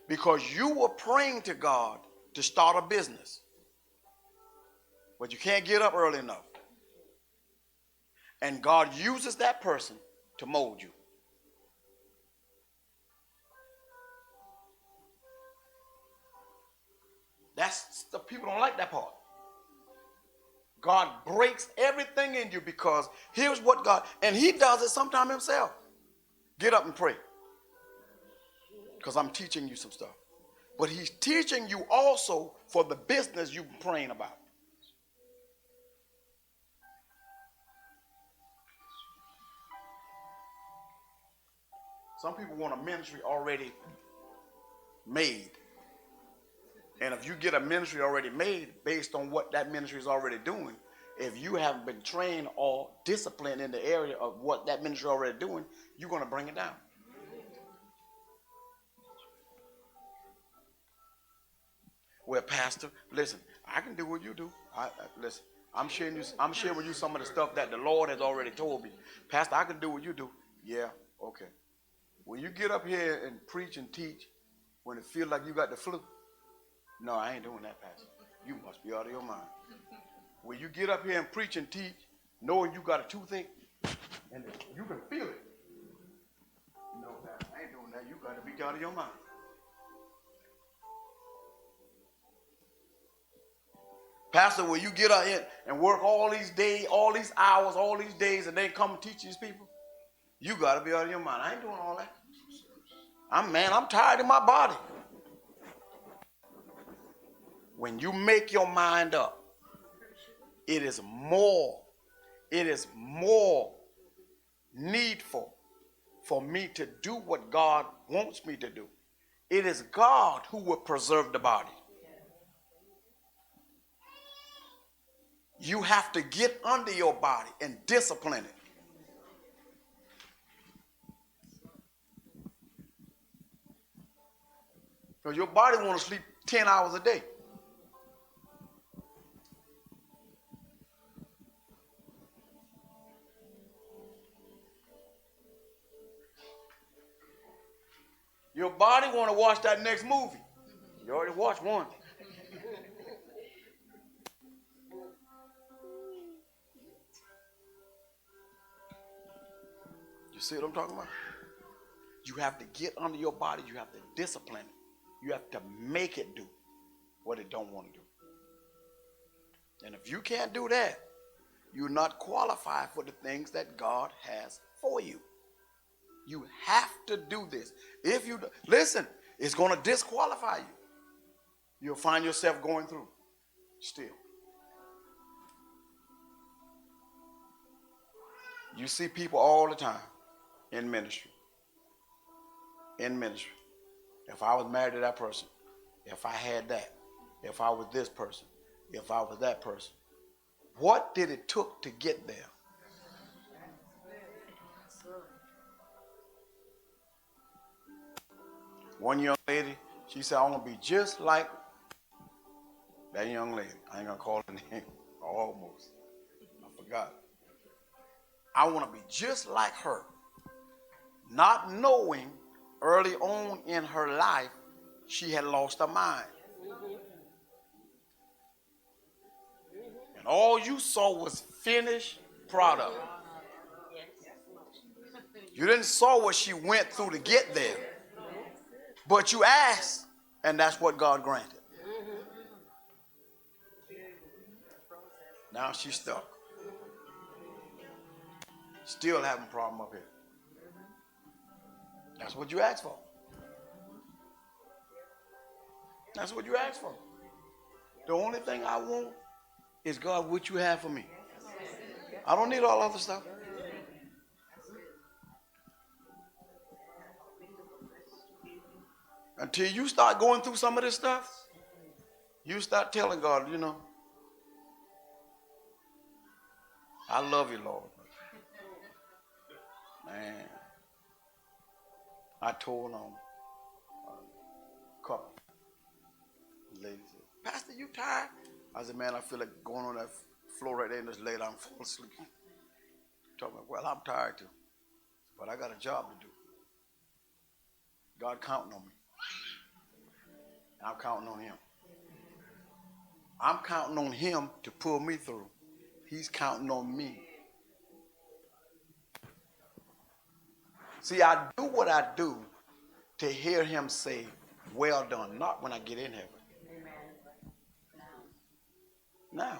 Because you were praying to God to start a business. But you can't get up early enough. And God uses that person to mold you. That's the people don't like that part. God breaks everything in you because here's what God, and he does it sometime himself. Get up and pray. Because I'm teaching you some stuff. But he's teaching you also for the business you've been praying about. Some people want a ministry already made. And if you get a ministry already made based on what that ministry is already doing, if you haven't been trained or disciplined in the area of what that ministry is already doing, you're going to bring it down. Well, Pastor, listen, I can do what you do. Listen, I'm sharing with you some of the stuff that the Lord has already told me. Pastor, I can do what you do. Yeah, okay. When you get up here and preach and teach, when it feels like you got the flu, no, I ain't doing that, Pastor. You must be out of your mind. When you get up here and preach and teach, knowing you got a toothache, and you can feel it. No, Pastor, I ain't doing that. You got to be out of your mind. Pastor, will you get out here and work all these days, all these hours, all these days, and then come and teach these people? You got to be out of your mind. I ain't doing all that. I'm tired in my body. When you make your mind up, it is more needful for me to do what God wants me to do, it is God who will preserve the body. You have to get under your body and discipline it. Because your body wants to sleep 10 hours a day. Your body want to watch that next movie. You already watched one. You see what I'm talking about? You have to get under your body. You have to discipline it. You have to make it do what it don't want to do. And if you can't do that, you're not qualified for the things that God has for you. You have to do this. If you listen, it's going to disqualify you. You'll find yourself going through still. You see people all the time in ministry. In ministry. If I was married to that person, if I had that, if I was this person, if I was that person, what did it took to get there? One young lady, she said, I want to be just like that young lady. I ain't going to call her name. Almost. I forgot. I want to be just like her. Not knowing early on in her life, she had lost her mind. And all you saw was finished product. You didn't saw what she went through to get there. But you asked, and that's what God granted. Now she's stuck. Still having a problem up here. That's what you asked for. That's what you asked for. The only thing I want is, God, what you have for me. I don't need all other stuff. Until you start going through some of this stuff, you start telling God, you know, I love you, Lord. Man, I told on a couple. The lady said, Pastor, you tired? I said, man, I feel like going on that floor right there and just lay down and fall asleep. Talking about, well, I'm tired too, but I got a job to do. God counting on me. I'm counting on him. I'm counting on him to pull me through. He's counting on me. See, I do what I do to hear him say, well done, not when I get in heaven. Now.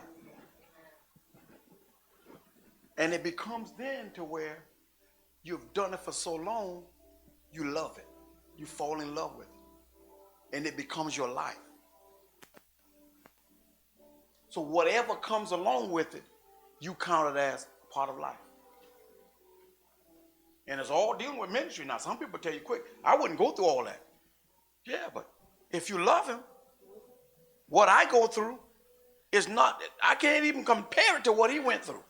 And it becomes then to where you've done it for so long, you love it. You fall in love with it. And it becomes your life. So whatever comes along with it, you count it as part of life. And it's all dealing with ministry. Now, some people tell you quick, I wouldn't go through all that. Yeah, but if you love him, what I go through is not, I can't even compare it to what he went through.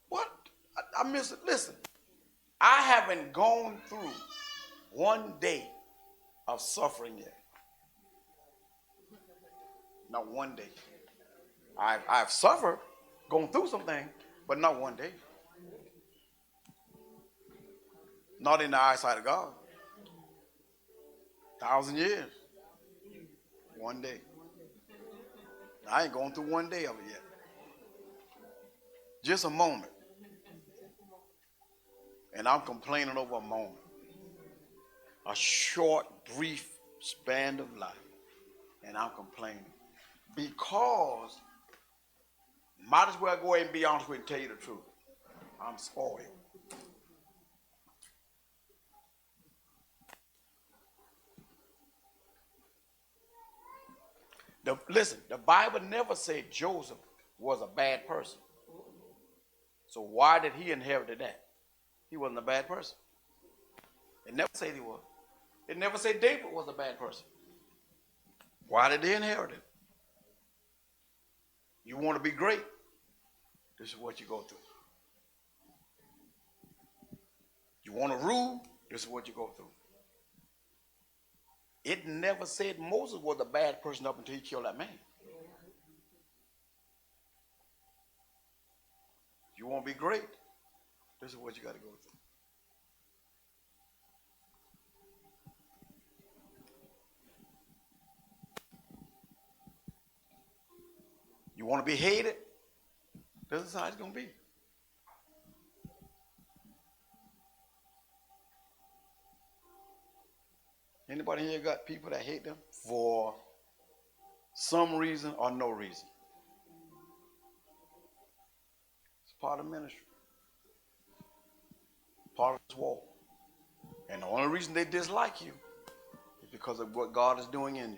What? I miss it. Listen, I haven't gone through one day of suffering yet. Not one day. I've suffered, gone through something, but not one day. Not in the eyesight of God. 1,000 years. One day. I ain't going through one day of it yet. Just a moment. And I'm complaining over a moment. A short, brief span of life. And I'm complaining. Because, might as well go ahead and be honest with you and tell you the truth. I'm spoiled. Listen, the Bible never said Joseph was a bad person. So why did he inherit that? He wasn't a bad person. It never said he was. It never said David was a bad person. Why did they inherit it? You want to be great? This is what you go through. You want to rule? This is what you go through. It never said Moses was a bad person up until he killed that man. You want to be great? This is what you got to go through. You want to be hated? This is how it's going to be. Anybody here got people that hate them for some reason or no reason? It's part of ministry. Part of this walk. And the only reason they dislike you is because of what God is doing in you.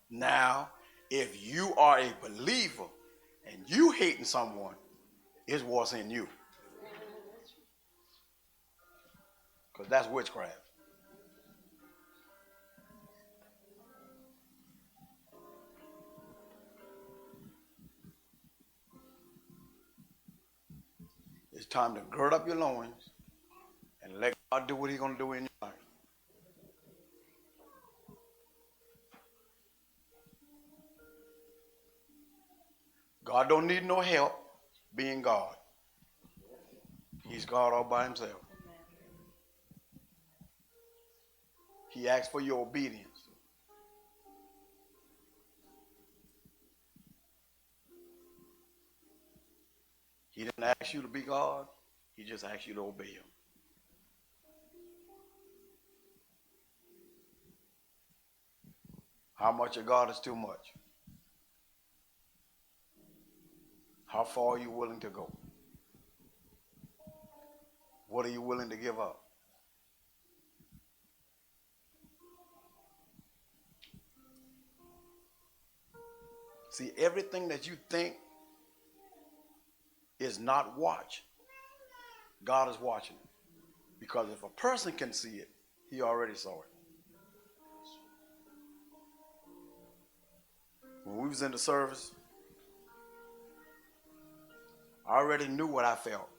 Now, if you are a believer and you hating someone, it's what's in you. Because that's witchcraft. It's time to gird up your loins and let God do what he's going to do in your life. God don't need no help being God. He's God all by himself. He asks for your obedience. He didn't ask you to be God. He just asked you to obey him. How much of God is too much? How far are you willing to go? What are you willing to give up? See, everything that you think is not watched, God is watching it. Because if a person can see it, he already saw it. When we was in the service, I already knew what I felt.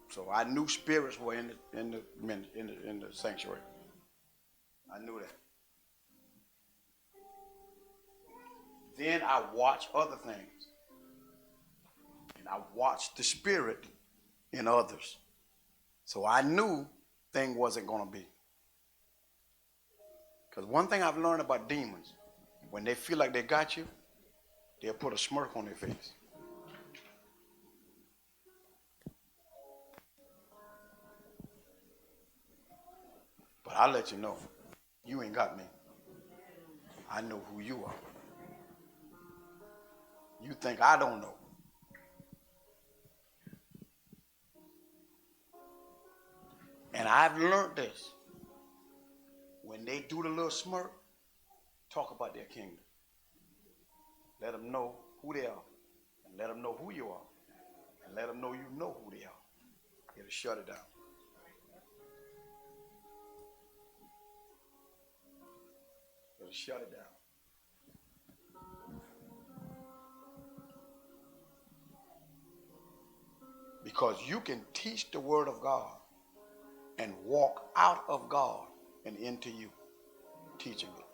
So I knew spirits were in the sanctuary. I knew that. Then I watched other things. And I watched the spirit in others. So I knew thing wasn't going to be. Because one thing I've learned about demons, when they feel like they got you, they'll put a smirk on their face. But I'll let you know, you ain't got me. I know who you are. You think I don't know. And I've learned this. When they do the little smirk, talk about their kingdom. Let them know who they are. And let them know who you are. And let them know you know who they are. It'll shut it down. It'll shut it down. Because you can teach the word of God and walk out of God and into you, teaching it.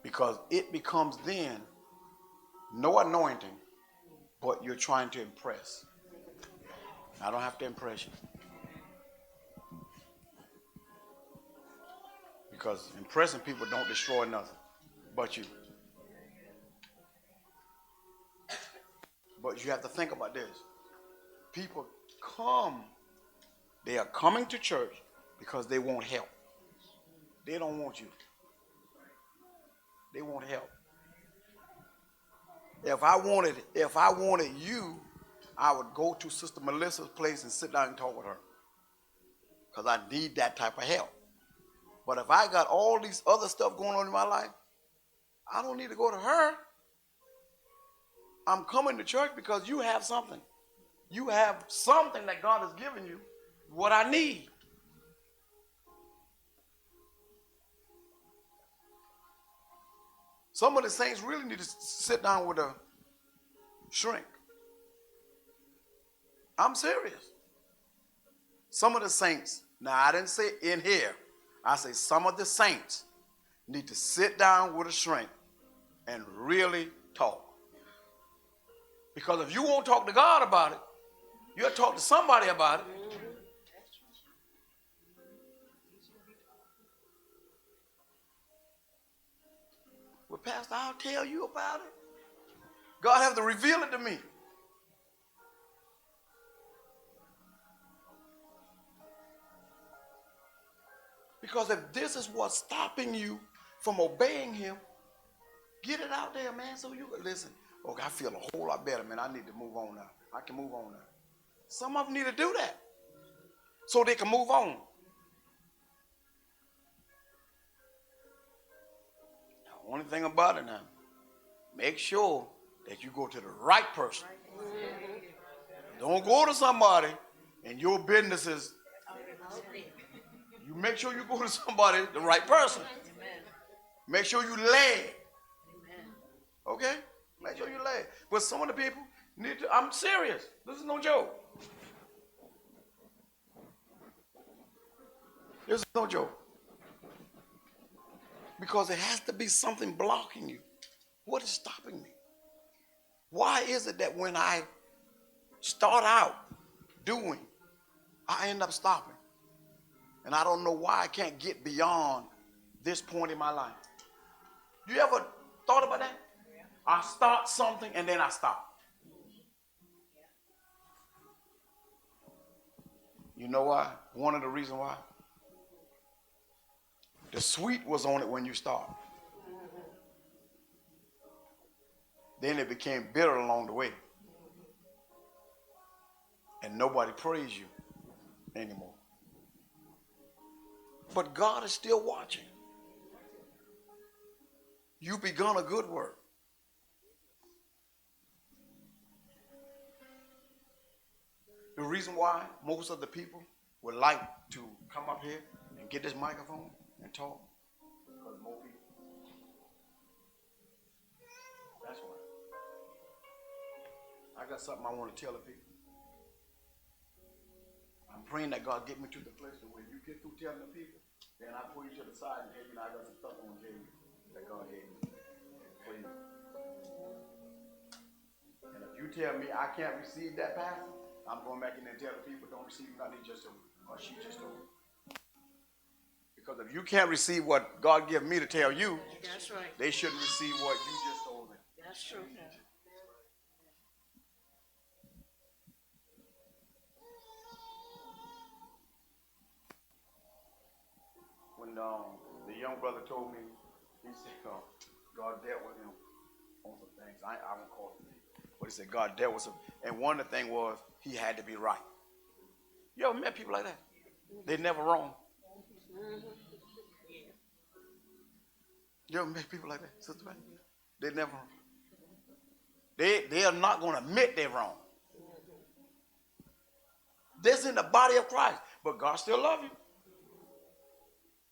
Because it becomes then no anointing, but you're trying to impress. I don't have to impress you. Because impressing people don't destroy nothing but you. But you have to think about this. People come, they are coming to church because they want help. They don't want you. They want help. If I wanted you, I would go to Sister Melissa's place and sit down and talk with her. Because I need that type of help. But if I got all these other stuff going on in my life, I don't need to go to her. I'm coming to church because you have something. You have something that God has given you, what I need. Some of the saints really need to sit down with a shrink. I'm serious. Some of the saints, now I didn't say in here, I say some of the saints need to sit down with a shrink and really talk. Because if you won't talk to God about it, you'll talk to somebody about it. Well, Pastor, I'll tell you about it. God has to reveal it to me. Because if this is what's stopping you from obeying him, get it out there, man, so you can listen. Okay, I feel a whole lot better, man. I need to move on now. I can move on now. Some of them need to do that so they can move on. The only thing about it now, make sure that you go to the right person. Don't go to somebody and your business is. You make sure you go to somebody, the right person. Make sure you led. Okay? Make sure you led. But some of the people need to, I'm serious. This is no joke. This is no joke. Because there has to be something blocking you. What is stopping me? Why is it that when I start out doing, I end up stopping? And I don't know why I can't get beyond this point in my life. You ever thought about that? I start something and then I stop. You know why? One of the reasons why? The sweet was on it when you start. Then it became bitter along the way. And nobody praised you anymore. But God is still watching. You begun a good work. The reason why most of the people would like to come up here and get this microphone and talk, because more people. That's why. I got something I want to tell the people. I'm praying that God get me to the place where you get through telling the people, then I pull you to the side and hey, you know, I got some stuff I want to tell you that God gave me for you. And if you tell me I can't receive that pastor, I'm going back in there and tell the people don't receive nothing, just told me, or she just told me. Because if you can't receive what God gave me to tell you, that's right. They shouldn't receive what you just told them. That's true. When the young brother told me, he said, God dealt with him on some things. I won't call him. But he said, God dealt with him. And one of the things was, he had to be right. You ever met people like that? They're never wrong. You ever met people like that, Sister Betty? They're never wrong. They are not going to admit they're wrong. This in the body of Christ. But God still loves you.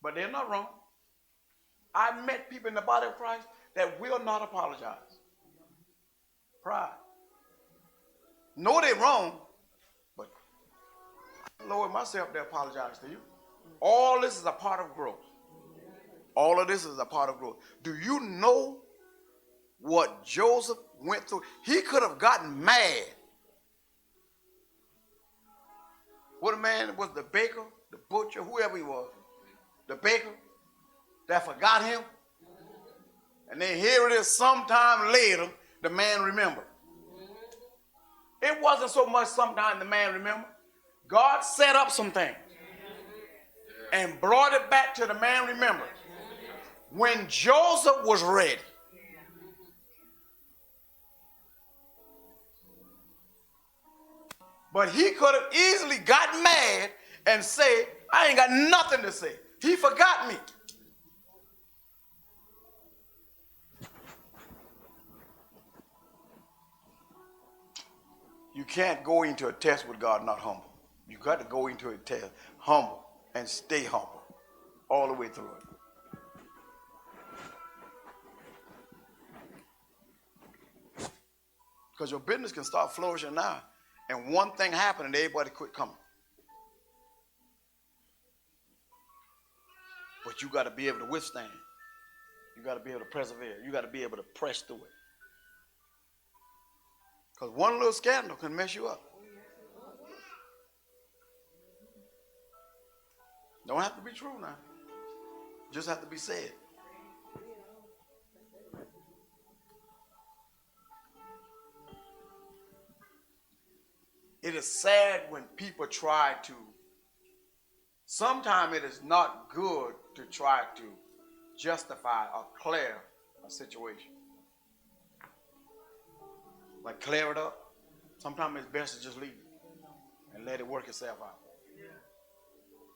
But they're not wrong. I met people in the body of Christ that will not apologize. Pride. Know they're wrong, but I lower myself to apologize to you. All this is a part of growth. All of this is a part of growth. Do you know what Joseph went through? He could have gotten mad. What a man was, the baker, the butcher, whoever he was. The baker that forgot him. And then here it is sometime later, the man remembered. It wasn't so much sometime the man remembered. God set up some things and brought it back to the man remembered. When Joseph was ready. But he could have easily gotten mad and said, I ain't got nothing to say. He forgot me. You can't go into a test with God not humble. You got to go into a test humble and stay humble all the way through it. Because your business can start flourishing now, and one thing happened and everybody quit coming. But you got to be able to withstand. You got to be able to persevere. You got to be able to press through it. Because one little scandal can mess you up. Don't have to be true now. Just have to be said. It is sad when people try to, sometimes it is not good to try to justify or clear a situation. Like clear it up. Sometimes it's best to just leave it and let it work itself out.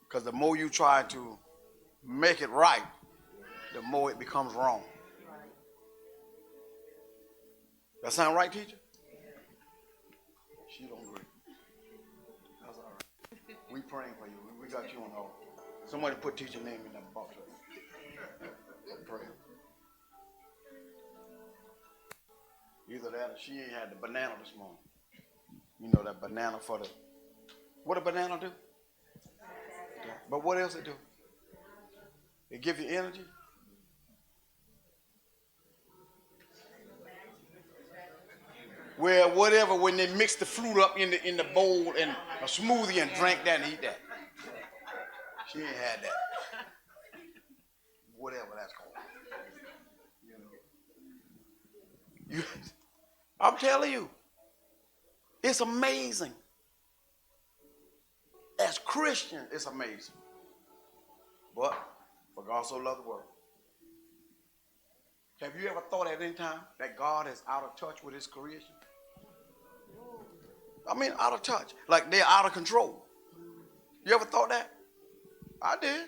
Because the more you try to make it right, the more it becomes wrong. That sound right, teacher? She don't agree. That's all right. We praying for you. We got you on hold. Somebody put teacher name in that box. Pray. Either that or she ain't had the banana this morning. You know that banana for the, what a banana do? But what else it do? It give you energy. Well, whatever, when they mix the fruit up in the bowl and a smoothie and drink that and eat that. She ain't had that. Whatever that's called. I'm telling you, it's amazing. As Christians, it's amazing. But for God so loved the world. Have you ever thought at any time that God is out of touch with his creation? I mean, out of touch. Like they're out of control. You ever thought that? I did.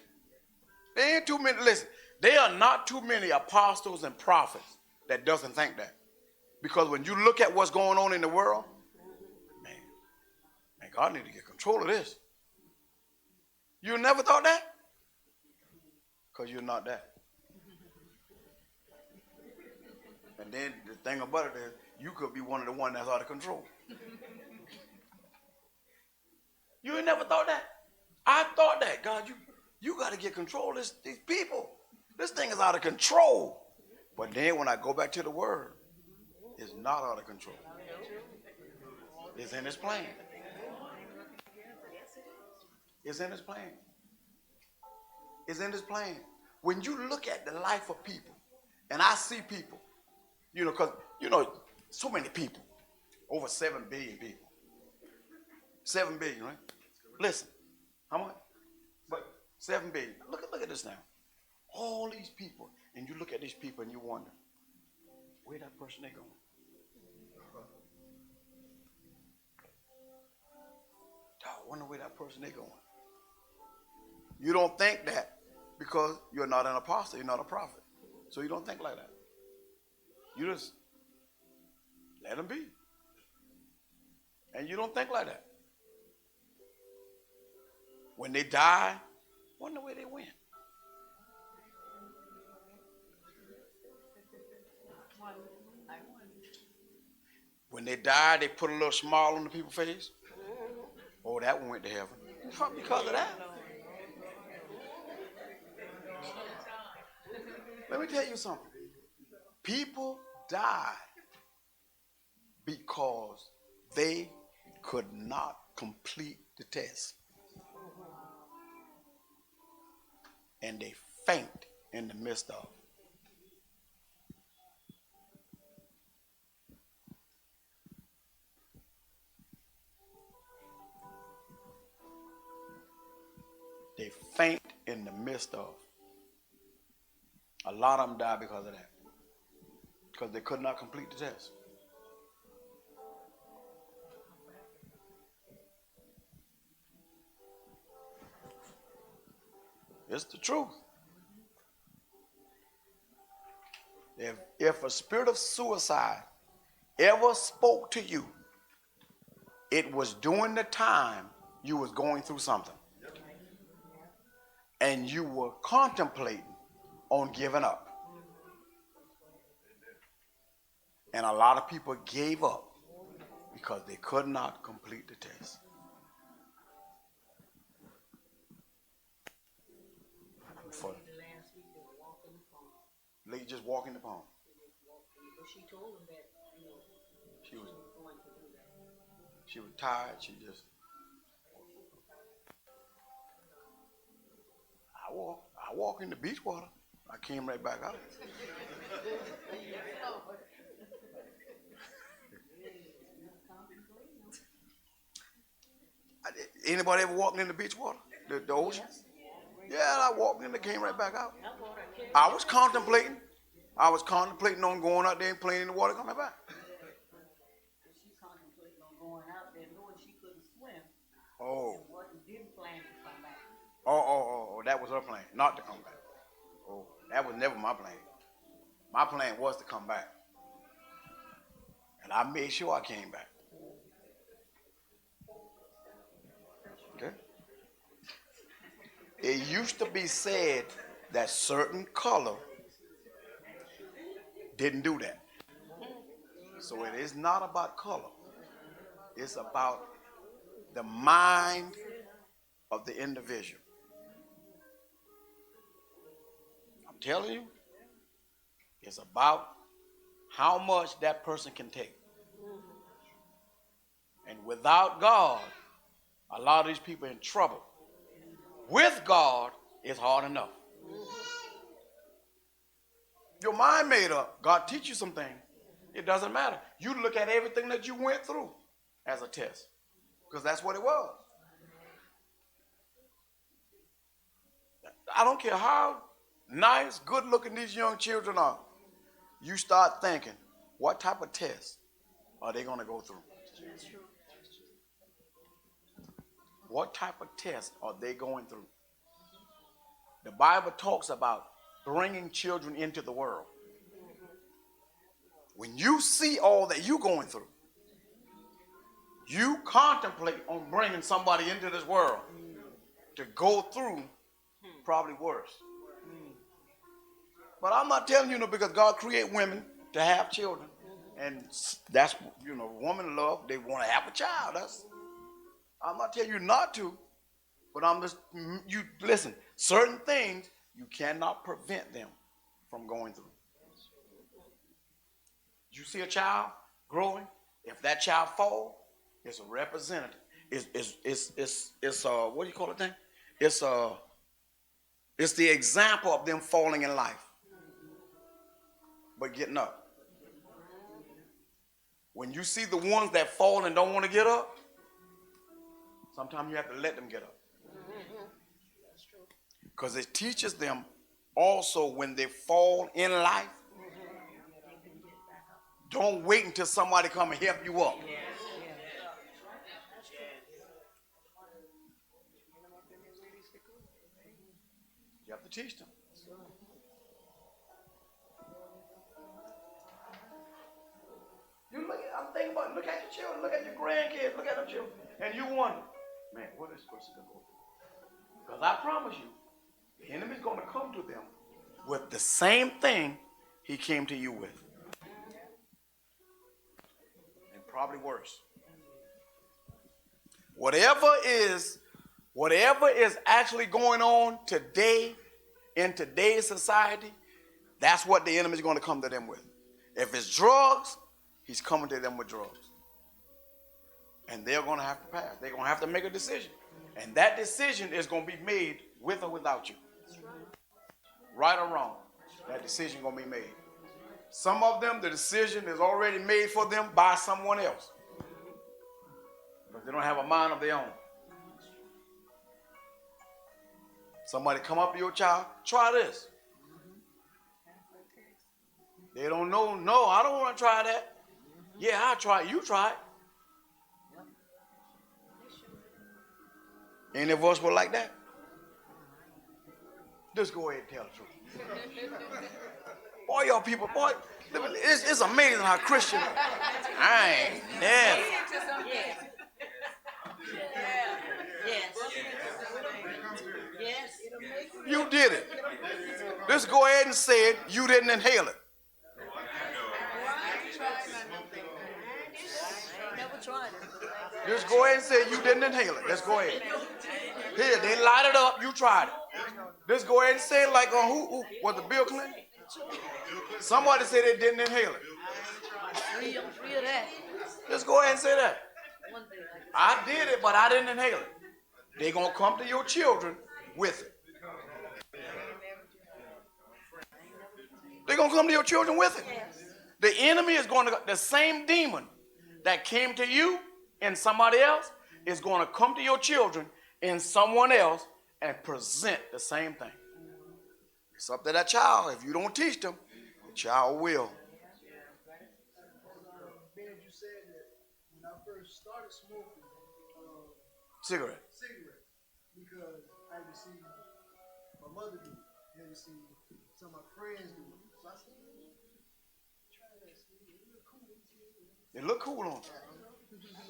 There ain't too many, listen, there are not too many apostles and prophets that doesn't think that. Because when you look at what's going on in the world, man, God need to get control of this. You never thought that? Because you're not that. And then the thing about it is, you could be one of the ones that's out of control. You ain't never thought that? I thought that. God, you got to get control of these people. This thing is out of control. But then when I go back to the word, it's not out of control. It's in his plan. It's in his plan. It's in his plan. When you look at the life of people, and I see people, because, so many people, over 7 billion people. 7 billion, right? Listen, how much? But 7 billion. Look at this now. All these people, and you look at these people and you wonder, where that person they going? I wonder where that person they going. You don't think that because you're not an apostle, you're not a prophet. So you don't think like that. You just let them be. And you don't think like that. When they die, wonder where they went. When they die, they put a little smile on the people's face. Oh, that one went to heaven. Because of that. Let me tell you something. People died because they could not complete the test. And they faint in the midst of. They faint in the midst of. A lot of them died because of that. Because they could not complete the test. It's the truth. If a spirit of suicide ever spoke to you, it was during the time you was going through something. And you were contemplating on giving up. And a lot of people gave up because they could not complete the test. For Last week they were walking the pond. lady just walking the pond. But she told him that, She was going to do that. she was tired. She just I walk in the beach water. I came right back out. Anybody ever walked in the beach water? The ocean? Yeah, I walked in and came right back out. I was contemplating. I was contemplating on going out there and playing in the water, coming back. She contemplated on going out there knowing she couldn't swim. Oh. Didn't plan to come back. Oh, that was her plan, not to come back. Oh, that was never my plan. My plan was to come back. And I made sure I came back. Okay? It used to be said that certain color didn't do that. So it is not about color. It's about the mind of the individual. I'm telling you, it's about how much that person can take. And without God, a lot of these people are in trouble. With God, it's hard enough. Your mind made up. God teach you some things. It doesn't matter. You look at everything that you went through as a test, because that's what it was. I don't care how nice, good looking these young children are. You start thinking, what type of test are they going to go through? What type of test are they going through? The Bible talks about bringing children into the world. When you see all that you're going through, you contemplate on bringing somebody into this world to go through probably worse. But I'm not telling you, because God created women to have children. And that's, woman love, they want to have a child. I'm not telling you not to, but you listen, certain things you cannot prevent them from going through. You see a child growing, if that child falls, it's a representative. It's what do you call it thing? It's the example of them falling in life, but getting up. When you see the ones that fall and don't want to get up, sometimes you have to let them get up. Because it teaches them also when they fall in life, don't wait until somebody come and help you up. You have to teach them. I'm thinking about, look at your children, look at your grandkids, look at them children, and you wonder, man, what is this person going to go through? Because I promise you, the enemy's going to come to them with the same thing he came to you with. And probably worse. Whatever is actually going on today in today's society, that's what the enemy's going to come to them with. If it's drugs, he's coming to them with drugs. And they're going to have to pass. They're going to have to make a decision. And that decision is going to be made with or without you. Right or wrong, that decision is going to be made. Some of them, the decision is already made for them by someone else. Because they don't have a mind of their own. Somebody come up to your child, try this. They don't know, no, I don't want to try that. Yeah, I'll try it. You try it. Any of us were like that? Just go ahead and tell the truth. Boy, y'all people, boy, it's amazing how Christian. I ain't never. Yes. Yes. You did it. Just go ahead and say it. You didn't inhale it. Never tried it. Just go ahead and say you didn't inhale it. Let's go ahead. Here, they light it up. You tried it. Just go ahead and say it like on who was it Bill Clinton? Somebody said they didn't inhale it. Free of that. Just go ahead and say that. One day. I did it, but I didn't inhale it. They're going to come to your children with it. They're going to come to your children with it. The enemy is going to, the same demon that came to you and somebody else is going to come to your children and someone else and present the same thing. It's up to that child. If you don't teach them, the child will. Ben, you said that when I first started smoking Cigarette. cigarettes, because I had to see my mother do it, I had to see some of my friends do it. So I said, try that. It look cool. It look cool on them.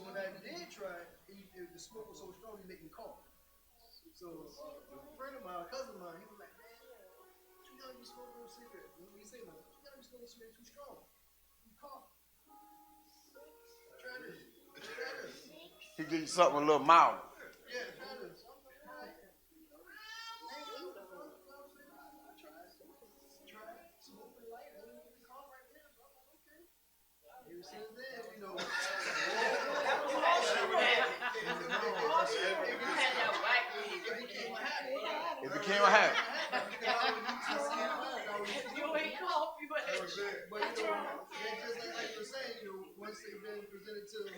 When I did try it, the smoke was so strong it made me cough. So a friend of mine, a cousin of mine, he was like, man, you gotta be smoking those cigarettes. When you say like, you gotta be smoking cigarettes too strong. You cough. Try this. Try this. He give you something a little mild. Yeah, try this. Smoking light, cough right there. Okay. Ever since then, you know. It became a habit. You ain't coffee, but But you know, just like you were saying, you know, once they've been presented to them,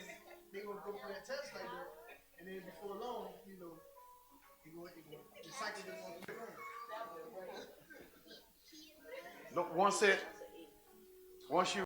they're gonna go through that test like that, and then before long, you know, the cycle is gonna keep going. Look, once you